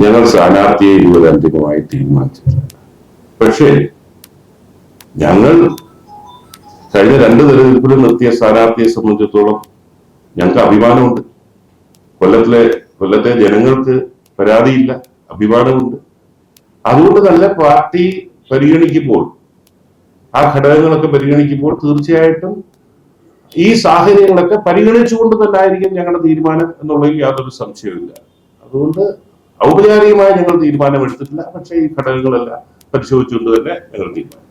ഞങ്ങൾ സ്ഥാനാർത്ഥിയെ ഇതുവരെ അന്തിമമായി തീരുമാനിച്ചിട്ടില്ല. പക്ഷേ ഞങ്ങൾ കഴിഞ്ഞ 2 തെരഞ്ഞെടുപ്പിലും നിർത്തിയ സ്ഥാനാർത്ഥിയെ സംബന്ധിച്ചിടത്തോളം ഞങ്ങൾക്ക് അഭിമാനമുണ്ട്. കൊല്ലത്തെ ജനങ്ങൾക്ക് പരാതിയില്ല, അഭിമാനമുണ്ട്. അതുകൊണ്ട് തന്നെ പാർട്ടി പരിഗണിക്കുമ്പോൾ, ആ ഘടകങ്ങളൊക്കെ പരിഗണിക്കുമ്പോൾ തീർച്ചയായിട്ടും ഈ സാഹചര്യങ്ങളൊക്കെ പരിഗണിച്ചുകൊണ്ട് തന്നെ ആയിരിക്കും ഞങ്ങളുടെ തീരുമാനം എന്നുള്ളതിൽ യാതൊരു സംശയവുമില്ല. അതുകൊണ്ട് ഔപചാരികമായി ഞങ്ങൾ തീരുമാനമെടുത്തിട്ടില്ല. പക്ഷേ ഈ ഘടകങ്ങളെല്ലാം പരിശോധിച്ചുകൊണ്ട് തന്നെ ഞങ്ങൾ തീരുമാനിച്ചു.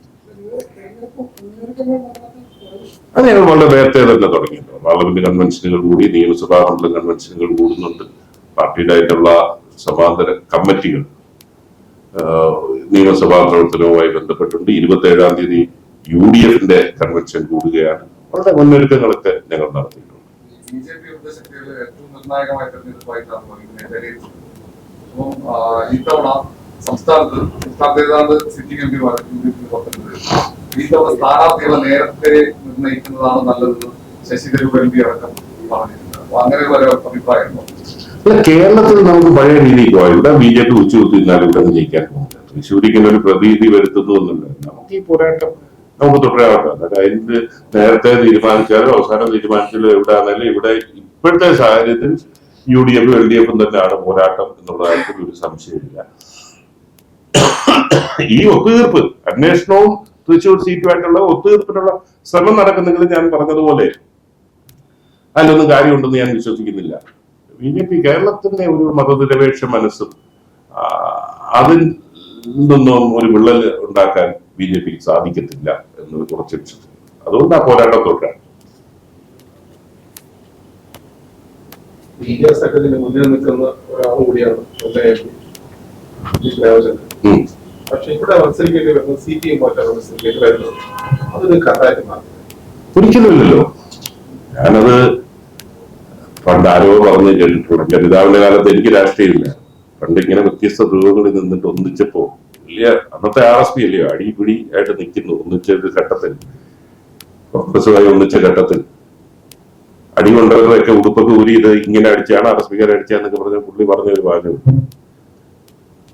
അത് ഞങ്ങൾ വളരെ നേരത്തെ തന്നെ തുടങ്ങിയിട്ടുണ്ട്. പാർലമെന്റ് കൺവെൻഷനുകൾ കൂടി, നിയമസഭാ മണ്ഡലം കൺവെൻഷനുകൾ കൂടുന്നുണ്ട്. പാർട്ടിയുടെ ആയിട്ടുള്ള സമാന്തര കമ്മിറ്റികൾ നിയമസഭാ പ്രവർത്തനവുമായി ബന്ധപ്പെട്ടുണ്ട്. 27-ാം തീയതി UDFന്റെ കൺവെൻഷൻ കൂടുകയാണ്. വളരെ മുന്നൊരുക്കങ്ങളൊക്കെ ഞങ്ങൾ നടത്തിയിട്ടുണ്ട്. BJP ഉപദേശക്രിയയിലെ ഏറ്റവും നിർണായകമായ തെരഞ്ഞെടുപ്പായിട്ടാണ് ഇത്തവണ സംസ്ഥാനത്ത് ഏതാണ്ട് സിറ്റിംഗ് എംപിമാർ ഈ തവണ സ്ഥാനാർത്ഥികളെ നേരത്തെ നിർണയിക്കുന്നതാണ് നല്ലതെന്ന് ശശി തരൂർ MP അടക്കം പറഞ്ഞിട്ടുണ്ട്. അപ്പൊ അങ്ങനെ ഒരു അഭിപ്രായമുണ്ടോ? കേരളത്തിൽ നമുക്ക് പഴയ രീതിയിൽ പോയി ഇവിടെ BJP ഉച്ചകുത്തിരുന്നാലും ഇവിടെ ജയിക്കാൻ പോകുന്നത്. തൃശ്ശൂരിങ്ങനെ ഒരു പ്രതീതി വരുത്തുന്നു എന്നല്ല. നമുക്ക് ഈ പോരാട്ടം നമുക്ക് തുടരാവട്ടെ. അതായത് അതിന് നേരത്തെ തീരുമാനിച്ചാലും അവസാനം തീരുമാനിച്ചാലും എവിടെയാണെങ്കിലും ഇവിടെ ഇപ്പോഴത്തെ സാഹചര്യത്തിൽ UDF LDF തന്നെയാണ് പോരാട്ടം എന്നുള്ള കാര്യത്തിൽ ഒരു സംശയമില്ല. ഈ ഒത്തുതീർപ്പ് അന്വേഷണവും തൃശ്ശൂർ സീറ്റുമായിട്ടുള്ള ഒത്തുതീർപ്പിനുള്ള ശ്രമം നടക്കുന്നെങ്കിൽ ഞാൻ പറഞ്ഞതുപോലെ അതിലൊന്നും കാര്യമുണ്ടെന്ന് ഞാൻ വിശ്വസിക്കുന്നില്ല. BJP കേരളത്തിന്റെ ഒരു മതനിരപേക്ഷ മനസ്സും അതിൽ നിന്നൊന്നും ഒരു വിള്ളൽ ഉണ്ടാക്കാൻ BJPക്ക് സാധിക്കത്തില്ല എന്ന് കുറച്ച് വിശ്വസിക്കുന്നു. അതുകൊണ്ട് ആ പോരാട്ടം തുടരാൻ ഇന്ത്യ സെക്രട്ടറിന് മുന്നിൽ നിൽക്കുന്ന ഒരാളും കൂടിയാണ് പക്ഷെ ഇവിടെ മത്സരിക്കേണ്ടി വരുന്നത് CPM പോയിട്ടാണ് മത്സരിക്കേണ്ടി വരുന്നത്. അതൊരു കഥായിട്ട് മാറി ഒരിക്കലുമില്ലല്ലോ. ഞാനത് പണ്ട് ആരോ പറഞ്ഞ് കേട്ടിട്ടുണ്ട്. എന്റെ പിതാവിന്റെ കാലത്ത് എനിക്ക് രാഷ്ട്രീയമില്ല. പണ്ട് ഇങ്ങനെ വ്യത്യസ്ത ധ്രുവങ്ങളിൽ നിന്നിട്ട് ഒന്നിച്ചപ്പോ വലിയ അന്നത്തെ RSP അല്ലയോ അടിപിടി ആയിട്ട് നിൽക്കുന്നു. ഒന്നിച്ച ഒരു ഘട്ടത്തിൽ കോൺഗ്രസുമായി ഒന്നിച്ച ഘട്ടത്തിൽ അടി കൊണ്ടവരൊക്കെ ഉടുപ്പൊക്കെ ഊരി ഇത് ഇങ്ങനെ അടിച്ചാണ് RSPക്കാരെ അടിച്ചാന്നൊക്കെ പറഞ്ഞ പുള്ളി പറഞ്ഞൊരു വാചകം.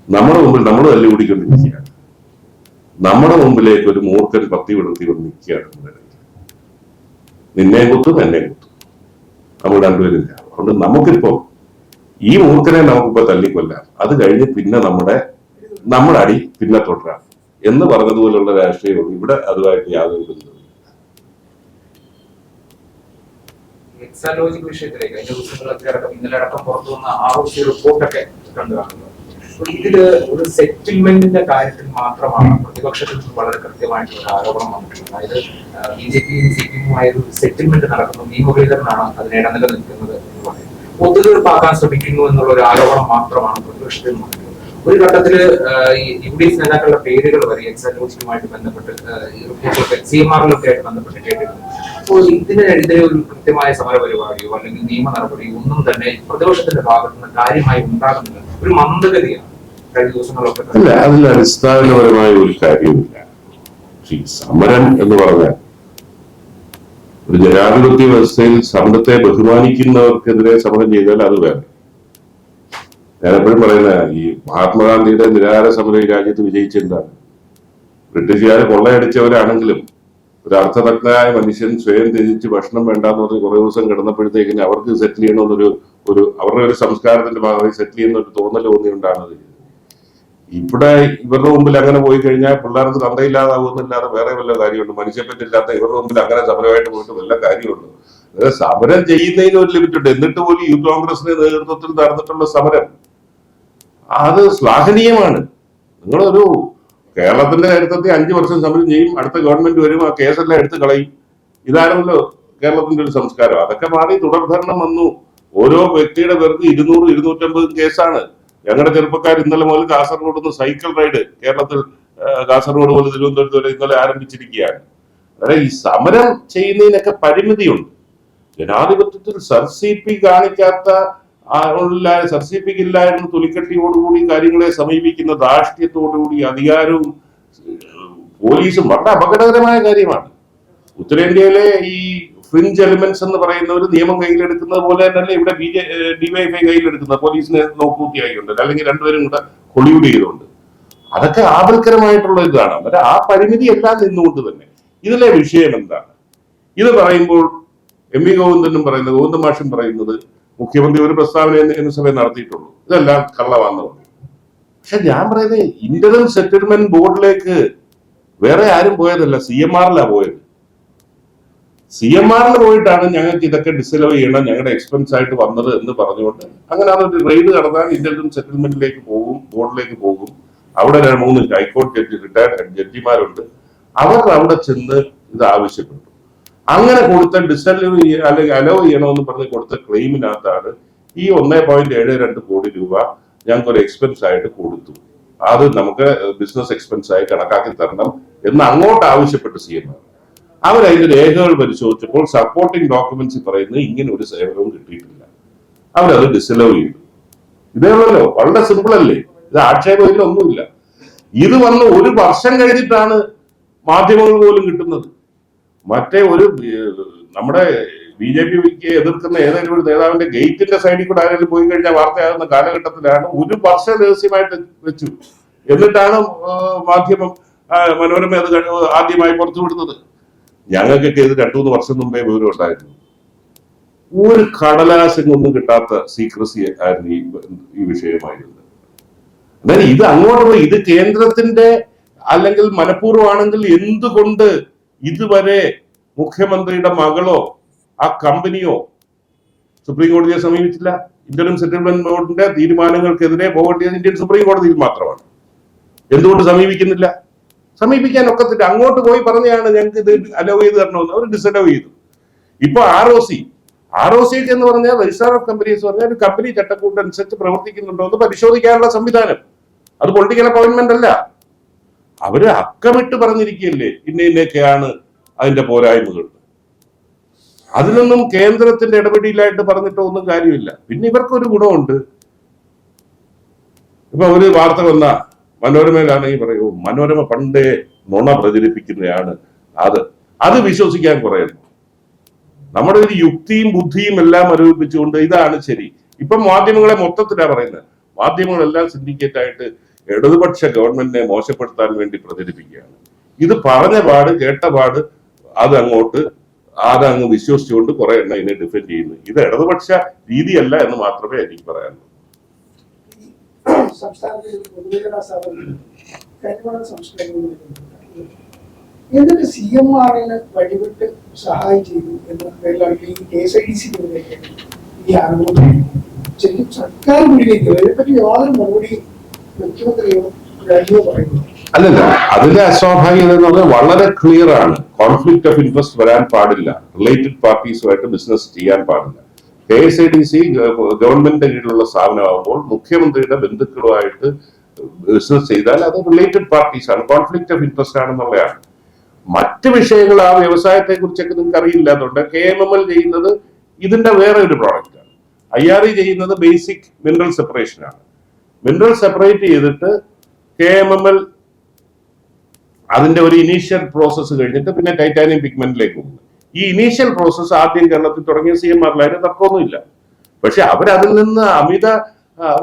നമ്മുടെ മുമ്പിൽ നമ്മൾ തല്ലി കൂടിക്കൊണ്ടിരിക്കുകയാണ്. നമ്മുടെ മുമ്പിലേക്ക് ഒരു മൂർഖൻ പത്തി വിടർത്തിക്കൊണ്ട് നിൽക്കുകയാണ്. നിന്നെ കുത്തും എന്നെ കുത്തും, നമ്മൾ രണ്ടുപേരില്ല. അതുകൊണ്ട് നമുക്കിപ്പോ ഈ മൂർഖനെ നമുക്കിപ്പോ തല്ലിക്കൊല്ലാം, അത് കഴിഞ്ഞ് പിന്നെ നമ്മുടെ അടി പിന്നെ തുടരാം എന്ന് പറഞ്ഞതുപോലുള്ള രാഷ്ട്രീയവും ഇവിടെ അതുമായിട്ട് യാതൊരു ബന്ധവും. എക്സാലോജിക് വിഷയത്തിലേക്ക് കഴിഞ്ഞ ദിവസങ്ങളൊക്കെ ഇന്നലെ അടക്കം പുറത്തു വന്ന ROC റിപ്പോർട്ടൊക്കെ കണ്ടു കാണുന്നത്. ഇതില് ഒരു സെറ്റിൽമെന്റിന്റെ കാര്യത്തിൽ മാത്രമാണ് പ്രതിപക്ഷത്തിൽ നിന്ന് വളരെ കൃത്യമായിട്ടുള്ള ഒരു ആരോപണം വന്നിട്ടുള്ളത്. അതായത് BJPയും CPM-ഉമായ ഒരു സെറ്റിൽമെന്റ് നടക്കുന്നു, ഈ മുരളീധരനാണ് അതിനിടെ നിലനിൽക്കുന്നത് എന്ന് പറയുന്നത്. ഒത്തുതീർപ്പാക്കാൻ ശ്രമിക്കുന്നു എന്നുള്ള ഒരു ആരോപണം മാത്രമാണ് പ്രതിപക്ഷത്തിൽ നിന്നുള്ളത്. ഒരു ഘട്ടത്തില് ഈ UDF നേതാക്കളുടെ പേരുകൾ വരെ എക്സാലോജിക്കുമായിട്ട് ബന്ധപ്പെട്ട് റിപ്പോർട്ടിലൊക്കെ CMR-ലൊക്കെ ആയിട്ട് ബന്ധപ്പെട്ട് കേട്ടിട്ടുണ്ട്. അപ്പോൾ ഇതിനെതിരെ ഒരു കൃത്യമായ സമര പരിപാടിയോ അല്ലെങ്കിൽ നിയമ നടപടിയോ ഒന്നും തന്നെ പ്രതിപക്ഷത്തിന്റെ ഭാഗത്ത് നിന്ന് കാര്യമായി ഉണ്ടാകുന്നില്ല. ഒരു മന്ദഗതിയാണ് കഴിഞ്ഞ ദിവസങ്ങളൊക്കെ. അല്ല, അതിൽ അടിസ്ഥാനപരമായ ഒരു കാര്യമില്ല. സമരം എന്ന് പറഞ്ഞാൽ ഒരു ജനാധിപത്യ വ്യവസ്ഥയിൽ സമരത്തെ ബഹുമാനിക്കുന്നവർക്കെതിരെ സമരം ചെയ്താൽ അത് വേറെ. ഞാൻ എപ്പോഴും പറയുന്ന ഈ മഹാത്മാഗാന്ധിയുടെ നിരാഹാര സമരം ഈ രാജ്യത്ത് വിജയിച്ചിട്ടുണ്ടാണ്. ബ്രിട്ടീഷുകാർ കൊള്ളയടിച്ചവരാണെങ്കിലും ഒരു അർത്ഥതജ്ഞനായ മനുഷ്യൻ സ്വയം ത്യജിച്ച് ഭക്ഷണം വേണ്ടാന്ന് പറഞ്ഞ് കുറെ ദിവസം കിടന്നപ്പോഴത്തേക്കിന് അവർക്ക് സെറ്റിൽ ചെയ്യണമെന്നൊരു അവരുടെ ഒരു സംസ്കാരത്തിന്റെ ഭാഗമായി സെറ്റിൽ ചെയ്യുന്ന ഒരു തോന്നൽ തോന്നിയുണ്ടാണത്. ഇവിടെ ഇവരുടെ മുമ്പിൽ അങ്ങനെ പോയി കഴിഞ്ഞാൽ പിള്ളേർക്ക് തന്തയില്ലാതാവുന്നില്ലാതെ വേറെ വല്ല കാര്യമുണ്ട്. മനുഷ്യപ്പറ്റില്ലാത്ത ഇവരുടെ മുമ്പിൽ അങ്ങനെ സമരമായിട്ട് പോയിട്ട് വല്ല കാര്യമുണ്ട്. സമരം ചെയ്യുന്നതിന് ഒരു ലിമിറ്റ് ഉണ്ട്. എന്നിട്ട് പോലും യൂത്ത് കോൺഗ്രസിന്റെ നേതൃത്വത്തിൽ നടന്നിട്ടുള്ള സമരം അത് ശ്ലാഘനീയമാണ്. നിങ്ങളൊരു കേരളത്തിന്റെ ചരിത്രത്തിൽ 5 വർഷം സമരം ചെയ്യും, അടുത്ത ഗവൺമെന്റ് വരും, ആ കേസെല്ലാം എടുത്ത് കളയും. ഇതാണല്ലോ കേരളത്തിന്റെ ഒരു സംസ്കാരം. അതൊക്കെ മാറി തുടർഭരണം വന്നു. ഓരോ വ്യക്തിയുടെ പേർക്ക് 200-250 കേസാണ്. ഞങ്ങളുടെ ചെറുപ്പക്കാർ ഇന്നലെ മുതൽ കാസർഗോഡ് നിന്ന് സൈക്കിൾ റൈഡ് കേരളത്തിൽ കാസർഗോഡ് മുതൽ തിരുവനന്തപുരത്ത് വരെ ഇന്നലെ ആരംഭിച്ചിരിക്കുകയാണ്. അതായത് ഈ സമരം ചെയ്യുന്നതിനൊക്കെ പരിമിതിയുണ്ട്. ജനാധിപത്യത്തിൽ സർസിപി കാണിക്കാത്ത സർസിപ്പിക്കില്ലായിരുന്നു തൊലിക്കട്ടിയോടുകൂടി കാര്യങ്ങളെ സമീപിക്കുന്ന ധാർഷ്ട്യത്തോടുകൂടി അധികാരവും പോലീസും വളരെ അപകടകരമായ കാര്യമാണ്. ഉത്തരേന്ത്യയിലെ ഈ ഫ്രിഞ്ച് എലിമെന്റ്സ് എന്ന് പറയുന്നവർ നിയമം കയ്യിലെടുക്കുന്നത് പോലെ തന്നെയല്ലേ ഇവിടെ ഡിവൈഎഫ്ഐ കയ്യിലെടുക്കുന്നത്. പോലീസിനെ നോക്കൂത്തിയായിട്ടുണ്ട്, അല്ലെങ്കിൽ രണ്ടുപേരും കൂടെ കൊളിയൂഡ് ചെയ്തുകൊണ്ട്. അതൊക്കെ ആപൽക്കരമായിട്ടുള്ള ഇതാണ്. അന്നേരം ആ പരിമിതി എല്ലാം നിന്നുകൊണ്ട് തന്നെ ഇതിലെ വിഷയം എന്താണ്? ഇത് പറയുമ്പോൾ എം.വി. ഗോവിന്ദനും പറയുന്നത്, ഗോവിന്ദൻ മാഷും പറയുന്നത് മുഖ്യമന്ത്രി ഒരു പ്രസ്താവന നിയമസഭയിൽ നടത്തിയിട്ടുള്ളൂ, ഇതെല്ലാം കള്ളവാന്ന് പറഞ്ഞു. പക്ഷെ ഞാൻ പറയുന്നത് ഇന്ററിം സെറ്റിൽമെന്റ് ബോർഡിലേക്ക് വേറെ ആരും പോയതല്ല, CMR പോയത്. CMR പോയിട്ടാണ് ഞങ്ങൾക്ക് ഇതൊക്കെ ഡിസലവ് ചെയ്യണം, ഞങ്ങളുടെ എക്സ്പെൻസ് ആയിട്ട് വന്നത് എന്ന് പറഞ്ഞുകൊണ്ട് അങ്ങനെ അതൊരു റെയ്ഡ് നടന്നാൽ ഇന്റലിജൻസ് സെറ്റിൽമെന്റിലേക്ക് പോകും, ബോർഡിലേക്ക് പോകും. അവിടെ 3 ഹൈക്കോടതി റിട്ടയർഡ് ജഡ്ജിമാരുണ്ട്. അവർ അവിടെ ചെന്ന് ഇത് ആവശ്യപ്പെട്ടു. അങ്ങനെ കൊടുത്ത ഡിസലവ് അല്ലെങ്കിൽ അലോ ചെയ്യണമെന്ന് പറഞ്ഞ് കൊടുത്ത ക്ലെയിമിനകത്താണ് ഈ 1.72 കോടി രൂപ ഞങ്ങൾക്ക് ഒരു എക്സ്പെൻസ് ആയിട്ട് കൊടുത്തു, അത് നമുക്ക് ബിസിനസ് എക്സ്പെൻസ് ആയി കണക്കാക്കി തരണം എന്ന് അങ്ങോട്ട് ആവശ്യപ്പെട്ട് CMR. അവരതിന്റെ രേഖകൾ പരിശോധിച്ചപ്പോൾ സപ്പോർട്ടിംഗ് ഡോക്യുമെന്റ്സ് പറയുന്നത് ഇങ്ങനെ ഒരു സേവനവും കിട്ടിയിട്ടില്ല. അവരത് ഡിസലവ് ചെയ്തു. ഇതേ ഉള്ളല്ലോ, വളരെ സിമ്പിൾ അല്ലേ, ഇത് ആക്ഷേപമില്ല, ഒന്നുമില്ല. ഇത് വന്ന് 1 വർഷം കഴിഞ്ഞിട്ടാണ് മാധ്യമങ്ങൾ പോലും കിട്ടുന്നത്. മറ്റേ ഒരു നമ്മുടെ BJPക്ക് എതിർക്കുന്ന ഏതെങ്കിലും ഒരു നേതാവിന്റെ ഗേറ്റിന്റെ സൈഡിൽ കൂടെ ആരെങ്കിലും പോയി കഴിഞ്ഞാൽ വാർത്തയാകുന്ന കാലഘട്ടത്തിലാണ് 1 വർഷം രഹസ്യമായിട്ട് വെച്ചു. എന്നിട്ടാണ് മാധ്യമം മനോരമ അത് ആദ്യമായി പുറത്തുവിടുന്നത്. ഞങ്ങൾക്കൊക്കെ ഇത് 2-3 വർഷം മുമ്പേ വിവരം ഉണ്ടായിരുന്നു. ഒരു കടലാസിനൊന്നും കിട്ടാത്ത സീക്രസി ആയിരുന്നു ഈ വിഷയമായിരുന്നത്. അതായത് ഇത് അങ്ങോട്ട് പോയി, ഇത് കേന്ദ്രത്തിന്റെ അല്ലെങ്കിൽ മനഃപൂർവ്വമാണെങ്കിൽ എന്തുകൊണ്ട് ഇതുവരെ മുഖ്യമന്ത്രിയുടെ മകളോ ആ കമ്പനിയോ സുപ്രീം കോടതിയെ സമീപിച്ചില്ല? ഇന്ററിം സെറ്റിൽമെന്റ് ബോർഡിന്റെ തീരുമാനങ്ങൾക്കെതിരെ പോകേണ്ടത് ഇന്ത്യൻ സുപ്രീം കോടതിയിൽ മാത്രമാണ്. എന്തുകൊണ്ട് സമീപിക്കുന്നില്ല? സമീപിക്കാൻ ഒക്കത്തില്ല. അങ്ങോട്ട് പോയി പറഞ്ഞാണ് ഞങ്ങൾക്ക് ഇത് അലോ ചെയ്ത് തരണമെന്ന്, അവർ ഡിസലോ ചെയ്തു. ഇപ്പൊ ROC എന്ന് പറഞ്ഞാൽ രജിസ്ട്രാർ ഓഫ് കമ്പനീസ് പറഞ്ഞാൽ ഒരു കമ്പനി ചട്ടക്കൂട്ട് അനുസരിച്ച് പ്രവർത്തിക്കുന്നുണ്ടോ എന്ന് പരിശോധിക്കാനുള്ള സംവിധാനം. അത് പൊളിറ്റിക്കൽ അപ്പോയിന്റ്മെന്റ് അല്ല. അവര് അക്കമിട്ട് പറഞ്ഞിരിക്കുകയല്ലേ ഇന്നൊക്കെയാണ് അതിന്റെ പോരായ്മകൾ. അതിനൊന്നും കേന്ദ്രത്തിന്റെ ഇടപെടലായിട്ട് പറഞ്ഞിട്ടോ ഒന്നും കാര്യമില്ല. പിന്നെ ഇവർക്കൊരു ഗുണമുണ്ട്. ഇപ്പൊ ഒരു വാർത്ത വന്ന മനോരമയിലാണെങ്കിൽ പറയൂ, മനോരമ പണ്ടേ നുണ പ്രചരിപ്പിക്കുന്നതാണ്, അത് വിശ്വസിക്കാൻ കുറയുന്നു. നമ്മുടെ ഒരു യുക്തിയും ബുദ്ധിയും എല്ലാം ആരോപിച്ചുകൊണ്ട് ഇതാണ് ശരി. ഇപ്പൊ മാധ്യമങ്ങളെ മൊത്തത്തിലാ പറയുന്നത്. മാധ്യമങ്ങളെല്ലാം സിൻഡിക്കേറ്റ് ആയിട്ട് ഇടതുപക്ഷ ഗവൺമെന്റിനെ മോശപ്പെടുത്താൻ വേണ്ടി പ്രചരിപ്പിക്കുകയാണ്. ഇത് പറഞ്ഞ പാട് കേട്ട പാട് അതങ്ങ് വിശ്വസിച്ചുകൊണ്ട് കുറെ എണ്ണം ഇതിനെ ഡിഫെൻഡ് ചെയ്യുന്നു. ഇത് ഇടതുപക്ഷ രീതിയല്ല എന്ന് മാത്രമേ എനിക്ക് പറയാനുള്ളൂ. എന്നിട്ട് CMR-ന് വഴിവിട്ട് സഹായം ചെയ്തു എന്ന പേരിലാണ് ഈ KSIDC ഈ ആരോപണം. ശരിക്കും സർക്കാർ മുന്നിലേക്ക് ഇതിനെപ്പറ്റി യാതൊരു മറുപടി മുഖ്യമന്ത്രിയോ രാജ്യമോ പറയുന്നു. അല്ലല്ല, അതിന്റെ അസ്വാഭാവികത എന്ന് പറഞ്ഞാൽ വളരെ ക്ലിയർ ആണ്. കോൺഫ്ലിക്ട് ഓഫ് ഇൻട്രസ്റ്റ് വരാൻ പാടില്ല, റിലേറ്റഡ് പാർട്ടീസുമായിട്ട് ബിസിനസ് ചെയ്യാൻ പാടില്ല. KSIDC ഗവൺമെന്റിന്റെ കീഴിലുള്ള സ്ഥാപനമാകുമ്പോൾ മുഖ്യമന്ത്രിയുടെ ബന്ധുക്കളുമായിട്ട് ബിസിനസ് ചെയ്താൽ അത് റിലേറ്റഡ് പാർട്ടീസ് ആണ്, കോൺഫ്ലിക്ട് ഓഫ് ഇൻട്രസ്റ്റ് ആണെന്നുള്ളതാണ്. മറ്റ് വിഷയങ്ങൾ ആ വ്യവസായത്തെ കുറിച്ചൊക്കെ നിങ്ങൾക്ക് അറിയില്ലാത്തതുകൊണ്ട് KMML ചെയ്യുന്നത് ഇതിന്റെ വേറെ ഒരു പ്രോഡക്റ്റ് ആണ്. IRE ചെയ്യുന്നത് ബേസിക് മിനറൽ സെപ്പറേഷൻ ആണ്. മിനറൽ സെപ്പറേറ്റ് ചെയ്തിട്ട് KMML അതിന്റെ ഒരു ഇനീഷ്യൽ പ്രോസസ്സ് കഴിഞ്ഞിട്ട് പിന്നെ ടൈറ്റാനിയം പിഗ്മെന്റിലേക്ക് പോകുന്നു. ഈ ഇനീഷ്യൽ പ്രോസസ്സ് ആദ്യം കേരളത്തിൽ തുടങ്ങിയ CMR-ലായാലും തർക്കമൊന്നുമില്ല. പക്ഷെ അവരതിൽ നിന്ന് അമിത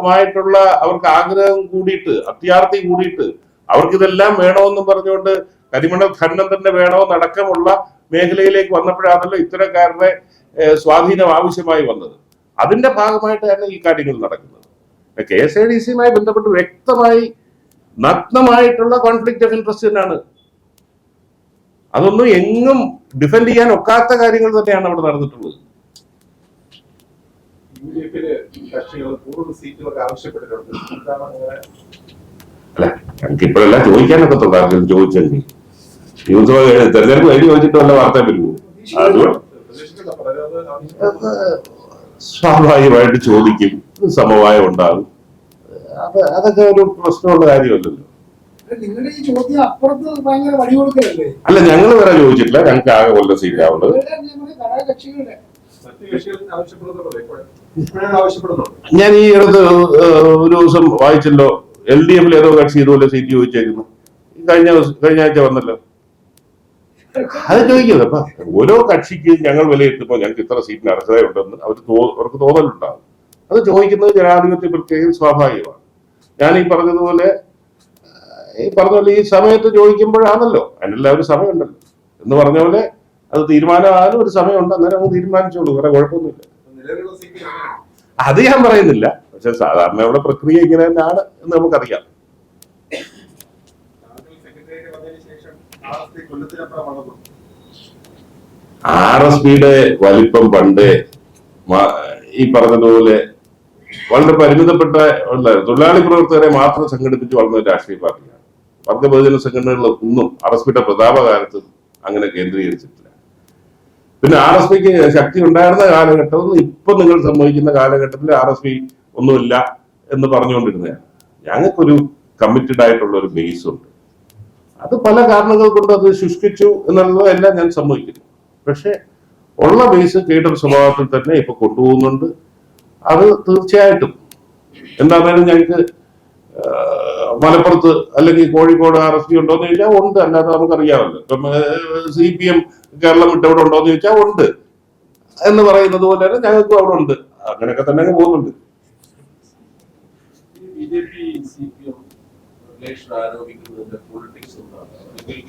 മായിട്ടുള്ള അവർക്ക് ആഗ്രഹം കൂടിയിട്ട്, അത്യാർത്ഥി കൂടിയിട്ട് അവർക്കിതെല്ലാം വേണമെന്നും പറഞ്ഞുകൊണ്ട് കരിമണൽ ഖനനം തന്നെ വേണമെന്നടക്കമുള്ള മേഖലയിലേക്ക് വന്നപ്പോഴാണല്ലോ ഇത്തരക്കാരുടെ സ്വാധീനം ആവശ്യമായി വന്നത്. അതിന്റെ ഭാഗമായിട്ടാണ് ഈ കാര്യങ്ങൾ നടക്കുന്നത്. KSIDCയുമായി ബന്ധപ്പെട്ട് വ്യക്തമായി നഗ്നമായിട്ടുള്ള കോൺഫ്ലിക്റ്റ് ഓഫ് ഇൻട്രസ്റ്റ് തന്നെയാണ്. അതൊന്നും എങ്ങും ഡിഫെൻഡ് ചെയ്യാൻ ഒക്കാത്ത കാര്യങ്ങൾ തന്നെയാണ് അവിടെ നടന്നിട്ടുള്ളത്. UDF കക്ഷികൾ കൂടുതൽ സീറ്റുകൾ ആവശ്യപ്പെട്ടിട്ടുണ്ട്. അല്ല, ഞങ്ങൾക്ക് ഇപ്പോഴെല്ലാം ചോദിക്കാനൊക്കെ തുടങ്ങും. ചോദിച്ചെങ്കിൽ നിയമസഭ തെരഞ്ഞെടുപ്പ് കഴിഞ്ഞ് ചോദിച്ചിട്ട് വല്ല വാർത്ത വരുമോ? അതുകൊണ്ട് സ്വാഭാവികമായിട്ട് ചോദിക്കും, സമവായം ഉണ്ടാകും. അതൊക്കെ ഒരു പ്രശ്നമുള്ള കാര്യമല്ലല്ലോ. നിങ്ങളുടെ ഈ ചോദ്യം അപ്പുറത്ത് ഭയങ്കര വഴി കൊടുക്കലല്ലേ? അല്ല, ഞങ്ങൾ വേറെ ചോദിച്ചിട്ടില്ല. ഞങ്ങൾക്ക് ആകെ കൊല്ലം സീറ്റാവുന്നത്. ഘടകകക്ഷികളുടെ ഞാൻ ഈ അടുത്ത് ഒരു ദിവസം വായിച്ചല്ലോ, LDF ഏതോ കക്ഷി ഇതുപോലെ സീറ്റ് ചോദിച്ചേക്കുന്നു. കഴിഞ്ഞ ആഴ്ച വന്നല്ലോ. അത് ചോദിക്കുന്നത് അപ്പൊ ഓരോ കക്ഷിക്ക് ഞങ്ങൾ വിലയിരുത്തുമ്പോൾ ഞങ്ങൾക്ക് ഇത്ര സീറ്റിന് അർഹതയുണ്ടെന്ന് അവർക്ക് തോന്നലുണ്ടാകും. അത് ചോദിക്കുന്നത് ജനാധിപത്യ പ്രക്രിയയിൽ സ്വാഭാവികമാണ്. ഞാൻ ഈ പറഞ്ഞതുപോലെ ഈ സമയത്ത് ചോദിക്കുമ്പോഴാണല്ലോ, അതിനെല്ലാം ഒരു സമയമുണ്ടല്ലോ എന്ന് പറഞ്ഞ പോലെ അത് തീരുമാനമാകാനും ഒരു സമയമുണ്ട്. അന്നേരം അങ്ങ് തീരുമാനിച്ചോളൂ, വേറെ കുഴപ്പമൊന്നുമില്ല. അത് ഞാൻ പറയുന്നില്ല. പക്ഷെ സാധാരണയുള്ള പ്രക്രിയ ഇങ്ങനെ തന്നെയാണ് എന്ന് നമുക്കറിയാം. RSPയുടെ വലിപ്പം പണ്ട് ഈ പറഞ്ഞതുപോലെ വളരെ പരിമിതപ്പെട്ട തൊഴിലാളി പ്രവർത്തകരെ മാത്രം സംഘടിപ്പിച്ച് വളർന്ന ഒരു രാഷ്ട്രീയ പാർട്ടിയാണ്. വർഗ ബഹുജന സംഘടനകൾ ഒന്നും RSPയുടെ പ്രതാപകാലത്ത് അങ്ങനെ കേന്ദ്രീകരിച്ചിട്ടില്ല. പിന്നെ RSPക്ക് ശക്തി ഉണ്ടായിരുന്ന കാലഘട്ടവും ഇപ്പൊ നിങ്ങൾ സംഭവിക്കുന്ന കാലഘട്ടത്തിൽ RSP ഒന്നുമില്ല എന്ന് പറഞ്ഞുകൊണ്ടിരുന്നതാണ്. ഞങ്ങൾക്കൊരു കമ്മിറ്റഡ് ആയിട്ടുള്ള ഒരു ബേസ് ഉണ്ട്. അത് പല കാരണങ്ങൾ കൊണ്ട് അത് ശുഷ്കിച്ചു എന്നുള്ളതെല്ലാം ഞാൻ സമ്മതിക്കുന്നു. പക്ഷെ ഉള്ള ബേസ് കേഡർ സ്വഭാവത്തിൽ തന്നെ ഇപ്പൊ കൊണ്ടുപോകുന്നുണ്ട്. അത് തീർച്ചയായിട്ടും എന്താണെങ്കിലും ഞങ്ങൾക്ക് മലപ്പുറത്ത് അല്ലെങ്കിൽ കോഴിക്കോട് RSP ഉണ്ടോന്ന് ചോദിച്ചാൽ ഉണ്ട്. അല്ലാതെ നമുക്കറിയാമല്ലോ. ഇപ്പം CPM കേരളം വിട്ടവിടെ ഉണ്ടോന്ന് ചോദിച്ചാൽ ഉണ്ട് എന്ന് പറയുന്നത് പോലെ തന്നെ ഞങ്ങൾക്കും അവിടെ ഉണ്ട്. അങ്ങനെയൊക്കെ തന്നെ പോകുന്നുണ്ട്. BJP CPM റിലേഷൻ ആരോപിക്കുന്നതിന്റെ പൊളിറ്റിക്സ് എന്താണ്? അല്ലെങ്കിൽ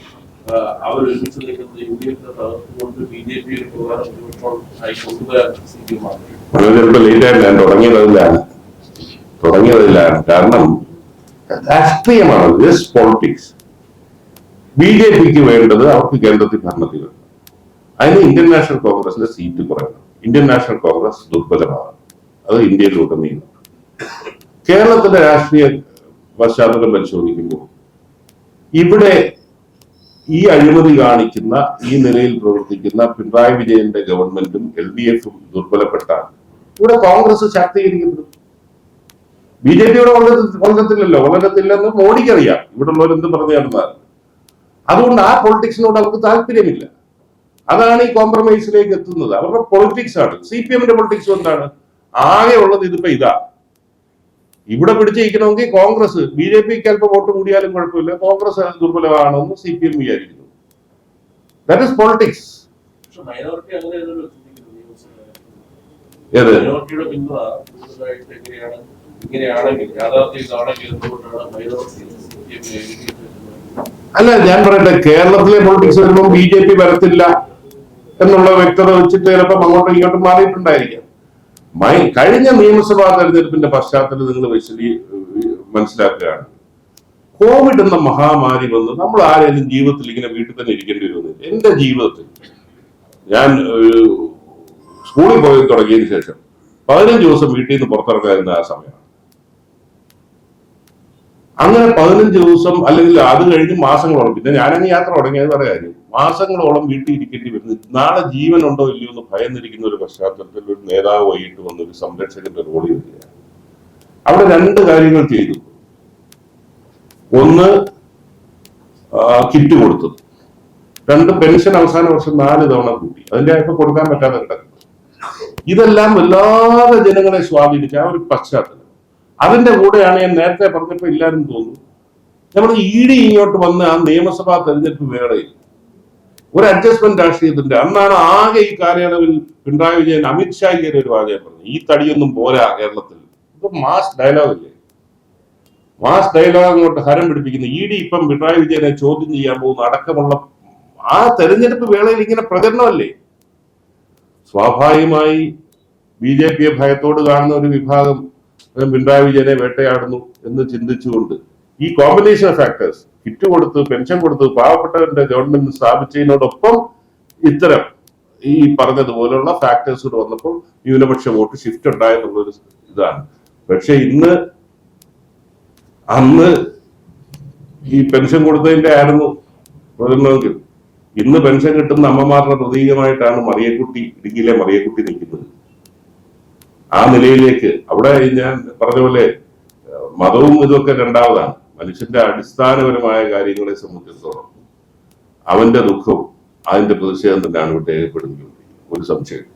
അവർ ഒരുമിച്ച് നിൽക്കുന്നത് UDF തകർത്തുകൊണ്ട് BJP ഒരു പ്രധാന ഭൂരിപക്ഷം ആയി കൊണ്ടുവരാൻ CPM ആണ്. ചിലപ്പോൾ ലേറ്റായിട്ട് ഞാൻ തുടങ്ങിയതിലാണ്. കാരണം രാഷ്ട്രീയമാണ്, ജസ്റ്റ് പൊളിറ്റിക്സ്. BJPക്ക് വേണ്ടത് അവർക്ക് കേന്ദ്രത്തിൽ ഭരണത്തിൽ വേണം. അതിന് ഇന്ത്യൻ നാഷണൽ കോൺഗ്രസിന്റെ സീറ്റ് കുറയണം. ഇന്ത്യൻ നാഷണൽ കോൺഗ്രസ് ദുർബലമാണ്. അത് ഇന്ത്യയിലുടനീളം. കേരളത്തിന്റെ രാഷ്ട്രീയ പശ്ചാത്തലം പരിശോധിക്കുമ്പോൾ ഇവിടെ ഈ അഴിമതി കാണിക്കുന്ന, ഈ നിലയിൽ പ്രവർത്തിക്കുന്ന പിണറായി വിജയന്റെ ഗവൺമെന്റും LDFും ദുർബലപ്പെട്ടാൽ ഇവിടെ കോൺഗ്രസ് ശാക്തീകരിക്കപ്പെടും. BJPയുടെ വളരത്തില്ലെന്ന് മോഡിക്കറിയാം. ഇവിടെ ഉള്ളവരെന്ത് പറഞ്ഞു നടന്നാൽ. അതുകൊണ്ട് ആ പൊളിറ്റിക്സിനോട് അവർക്ക് താല്പര്യമില്ല. അതാണ് ഈ കോംപ്രമൈസിലേക്ക് എത്തുന്നത്. അവരുടെ പൊളിറ്റിക്സ് ആണ്. CPMന്റെ പൊളിറ്റിക്സ് എന്താണ്? ആകെ ഉള്ളത് ഇതിപ്പോ ഇതാ. ഇവിടെ പിടിച്ചിരിക്കണമെങ്കിൽ കോൺഗ്രസ്, BJPക്ക് അല്പം വോട്ട് കൂടിയാലും കുഴപ്പമില്ല, കോൺഗ്രസ് ദുർബലമാണെന്ന് CPM വിചാരിക്കുന്നു. That is politics. അല്ല, ഞാൻ പറയട്ടെ, കേരളത്തിലെ പൊളിറ്റിക്സ് വരുമ്പോൾ BJP വരത്തില്ല എന്നുള്ള വ്യക്തത വെച്ചിട്ട് ചിലപ്പോൾ അങ്ങോട്ടും ഇങ്ങോട്ടും മാറിയിട്ടുണ്ടായിരിക്കാം. കഴിഞ്ഞ നിയമസഭാ തെരഞ്ഞെടുപ്പിന്റെ പശ്ചാത്തലം നിങ്ങൾ മനസ്സിലാക്കുകയാണ്. കോവിഡ് എന്ന മഹാമാരി വന്ന് നമ്മൾ ആരെങ്കിലും ജീവിതത്തിൽ ഇങ്ങനെ വീട്ടിൽ തന്നെ ഇരിക്കേണ്ടി വരുന്നില്ല. എന്റെ ജീവിതത്തിൽ ഞാൻ സ്കൂളിൽ പോയി തുടങ്ങിയതിന് ശേഷം 15 ദിവസം വീട്ടിൽ നിന്ന് പുറത്തിറങ്ങാതിരുന്ന ആ സമയമാണ്. അങ്ങനെ 15 ദിവസം അല്ലെങ്കിൽ അത് കഴിഞ്ഞ് മാസങ്ങളോളം, പിന്നെ ഞാനങ്ങ് യാത്ര തുടങ്ങിയത് വേറെ കാര്യം, മാസങ്ങളോളം വീട്ടിൽ ഇരിക്കേണ്ടി വരുന്നത് നാളെ ജീവൻ ഉണ്ടോ ഇല്ലയോ എന്ന് ഭയന്നിരിക്കുന്ന ഒരു പശ്ചാത്തലത്തിൽ ഒരു നേതാവ് വൈകിട്ട് വന്ന് ഒരു സംരക്ഷകന്റെ റോളിൽ വരികയാണ്. അവിടെ 2 കാര്യങ്ങൾ ചെയ്തു. ഒന്ന്, കിറ്റ് കൊടുത്തത്. 2, പെൻഷൻ അവസാന വർഷം 4 തവണ കൂട്ടി. അതിന്റെ ഇപ്പൊ കൊടുക്കാൻ പറ്റാതെ കിടക്കുന്നു. ഇതെല്ലാം വല്ലാതെ ജനങ്ങളെ സ്വാധീനിച്ച ആ ഒരു പശ്ചാത്തലം. അതിന്റെ കൂടെയാണ് ഞാൻ നേരത്തെ പറഞ്ഞപ്പോ എല്ലാവരും തോന്നുന്നു, നമ്മൾ ED ഇങ്ങോട്ട് വന്ന് ആ നിയമസഭാ തെരഞ്ഞെടുപ്പ് വേളയിൽ ഒരു അഡ്ജസ്റ്റ്മെന്റ് രാഷ്ട്രീയത്തിന്റെ അന്നാണ് ആകെ ഈ കാലയളവിൽ പിണറായി വിജയൻ അമിത്ഷായ്ക്ക് ഒരു വാചകം പറഞ്ഞു, ഈ തടിയൊന്നും പോരാ കേരളത്തിൽ. ഇപ്പൊ മാസ് ഡയലോഗ് ഇല്ലേ, മാസ് ഡയലോഗ് അങ്ങോട്ട് ഹരം പിടിപ്പിക്കുന്നു. ED ഇപ്പം പിണറായി വിജയനെ ചോദ്യം ചെയ്യാൻ പോകുന്ന അടക്കമുള്ള ആ തെരഞ്ഞെടുപ്പ് വേളയിൽ ഇങ്ങനെ പ്രചരണമല്ലേ. സ്വാഭാവികമായി BJP ഭയത്തോട് കാണുന്ന ഒരു വിഭാഗം പിണറായി വിജയനെ വേട്ടയാടുന്നു എന്ന് ചിന്തിച്ചുകൊണ്ട് ഈ കോമ്പിനേഷൻ ഓഫ് ഫാക്ടേഴ്സ്, കിറ്റ് കൊടുത്ത് പെൻഷൻ കൊടുത്ത് പാവപ്പെട്ടവരുടെ ഗവൺമെന്റ് സ്ഥാപിച്ചതിനോടൊപ്പം ഇത്തരം ഈ പറഞ്ഞതുപോലുള്ള ഫാക്ടേഴ്സ് കൂടെ വന്നപ്പോൾ ന്യൂനപക്ഷ വോട്ട് ഷിഫ്റ്റ് ഉണ്ടായെന്നുള്ളൊരു ഇതാണ്. പക്ഷെ അന്ന് ഈ പെൻഷൻ കൊടുത്തതിന്റെ ആയിരുന്നു പ്രചരണമെങ്കിൽ ഇന്ന് പെൻഷൻ കിട്ടുന്ന അമ്മമാരുടെ പ്രതീകമായിട്ടാണ് ഇടുക്കിയിലെ മറിയക്കുട്ടി നിൽക്കുന്നത്. ആ നിലയിലേക്ക് അവിടെ ഞാൻ പറഞ്ഞ പോലെ മതവും ഇതൊക്കെ രണ്ടാമതാണ്. മനുഷ്യന്റെ അടിസ്ഥാനപരമായ കാര്യങ്ങളെ സംബന്ധിച്ചിടത്തോളം അവന്റെ ദുഃഖവും അതിന്റെ പ്രതിഷേധം തന്നെയാണ് ഇവിടെ രേഖപ്പെടുന്നത്. ഒരു സംശയം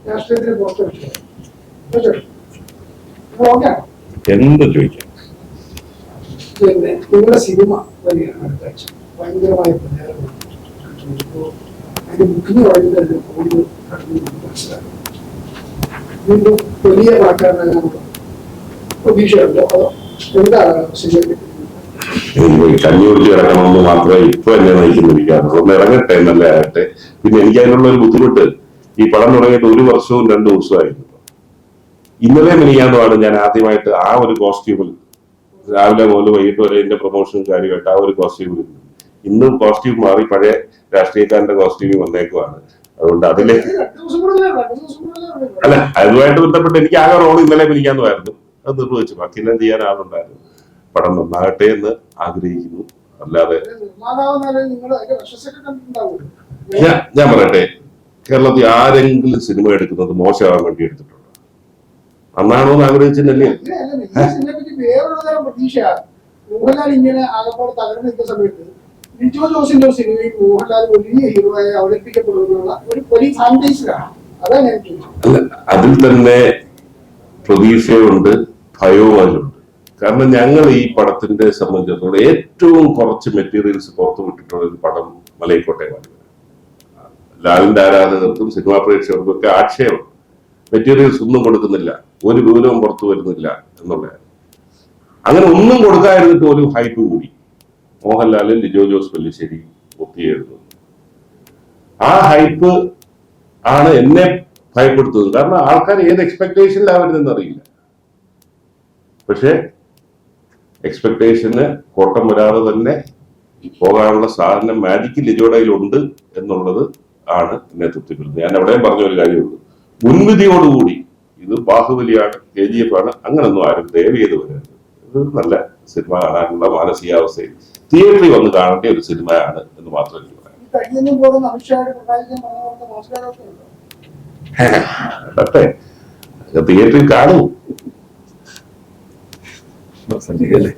രാഷ്ട്രീയത്തിന് പുറത്ത് എന്ത് ചോദിക്കാം. പിന്നെ നിങ്ങളുടെ സിനിമ വലിയാണ് അടുത്ത ആഴ്ച ഭയങ്കരമായ പ്രചാരണം. അതിന്റെ ബുക്കിന് പറയുന്നത് കൂടുതൽ മനസ്സിലാക്കും. വീണ്ടും വലിയ പണക്കാരനാകാനുള്ള പ്രതീക്ഷയുണ്ടോ? അതോ എന്താണ് സിനിമ? കഞ്ഞി കുടിച്ച് കിടക്കണമെന്ന് മാത്രമേ ഇപ്പൊ എന്നെ നയിക്കുന്നിരിക്കാറുള്ളൂ. ഒന്ന് ഇറങ്ങട്ടെ എന്നല്ലേ ആകട്ടെ. പിന്നെ എനിക്ക് അതിനുള്ള ഒരു ബുദ്ധിമുട്ട്, ഈ പടം തുടങ്ങിയിട്ട് 1 വർഷവും 2 ദിവസമായിരുന്നു. ഇന്നലെ മിനിയാന്നുമാണ് ഞാൻ ആദ്യമായിട്ട് ആ ഒരു കോസ്റ്റ്യൂമിൽ രാവിലെ മുതൽ വൈകിട്ട് വരെ എന്റെ പ്രൊമോഷനും കാര്യമായിട്ട് ആ ഒരു കോസ്റ്റ്യൂമിൽ. ഇന്നും കോസ്റ്റ്യൂം മാറി പഴയ രാഷ്ട്രീയക്കാരന്റെ കോസ്റ്റ്യൂമിൽ വന്നേക്കുവാണ്. അതുകൊണ്ട് അതിലേക്ക് അല്ല, അതുമായിട്ട് ബന്ധപ്പെട്ട് എനിക്ക് ആകെ റോൾ ഇന്നലെ മിനിക്കാന്നുമായിരുന്നു. അത് നിർവഹിച്ചു. ബാക്കിയെല്ലാം ചെയ്യാൻ ആളുണ്ടായിരുന്നു. പടം നന്നാകട്ടെ എന്ന് ആഗ്രഹിക്കുന്നു. അല്ലാതെ ഞാൻ പറയട്ടെ, കേരളത്തിൽ ആരെങ്കിലും സിനിമ എടുക്കുന്നത് മോശമാകാൻ വേണ്ടി എടുത്തിട്ടുണ്ടോ? നന്നാണോ എന്ന് ആഗ്രഹിച്ചിട്ടല്ലേ? വേറൊരു തരം പ്രതീക്ഷ. മോഹൻലാൽ ഇങ്ങനെ ആകപ്പാട് തകർന്നു നിൽക്കുന്ന സമയത്ത് ലിജോ ജോസിന്റെ ഒരു സിനിമയിൽ മോഹൻലാൽ വലിയ ഹീറോയായി അവതരിപ്പിക്കപ്പെടുന്നുള്ള ഒരു വലിയ ഫാന്റൈസിലാണ്. അതാണ് എനിക്ക്. അതിൽ തന്നെ പ്രതീക്ഷയുണ്ട്, ഭയവും അതിലുണ്ട്. കാരണം ഞങ്ങൾ ഈ പടത്തിന്റെ സംബന്ധിച്ചിടത്തോളം ഏറ്റവും കുറച്ച് മെറ്റീരിയൽസ് പുറത്തു വിട്ടിട്ടുള്ള ഒരു പടം മലൈക്കോട്ടെ വാലിബൻ. ലാലിന്റെ ആരാധകർക്കും സിനിമാ പ്രേക്ഷകർക്കും ഒക്കെ ആക്ഷേപം, മെറ്റീരിയൽസ് ഒന്നും കൊടുക്കുന്നില്ല, ഒരു വിവരവും പുറത്തു വരുന്നില്ല എന്നുള്ളതാണ്. അങ്ങനെ ഒന്നും കൊടുക്കാതിരുന്നിട്ട് ഒരു ഹൈപ്പ് കൂടി മോഹൻലാലും ലിജോ ജോസ് പല്ലിശ്ശേരി ഒത്തിയെഴുതുന്നു. ആ ഹൈപ്പ് ആണ് എന്നെ ഭയപ്പെടുത്തുന്നത്. കാരണം ആൾക്കാർ ഏത് എക്സ്പെക്ടേഷനിലാണ് വരുന്നതെന്ന് അറിയില്ല. പക്ഷെ എക്സ്പെക്ടേഷന് കോട്ടം വരാതെ തന്നെ പോകാനുള്ള സാധനം മാജിക്ക് ലിജോഡയിലുണ്ട് എന്നുള്ളത് ആണ് എന്നെ തൃപ്തിപ്പെടുന്നത്. ഞാൻ അവിടെയും പറഞ്ഞ ഒരു കാര്യമുള്ളൂ, മുൻവിധിയോടുകൂടി ഇത് ബാഹുബലിയാണ്, KGF ആണ്, അങ്ങനൊന്നും ആരും ദയവ് ചെയ്ത് വരരുത്. ഇത് നല്ല സിനിമ കാണാനുള്ള മാനസികാവസ്ഥയിൽ തിയേറ്ററിൽ വന്ന് കാണേണ്ട ഒരു സിനിമയാണ് എന്ന് മാത്രമേ എനിക്ക് പറയാം. തിയേറ്ററിൽ കാണൂ. സഞ്ജയല്ലേ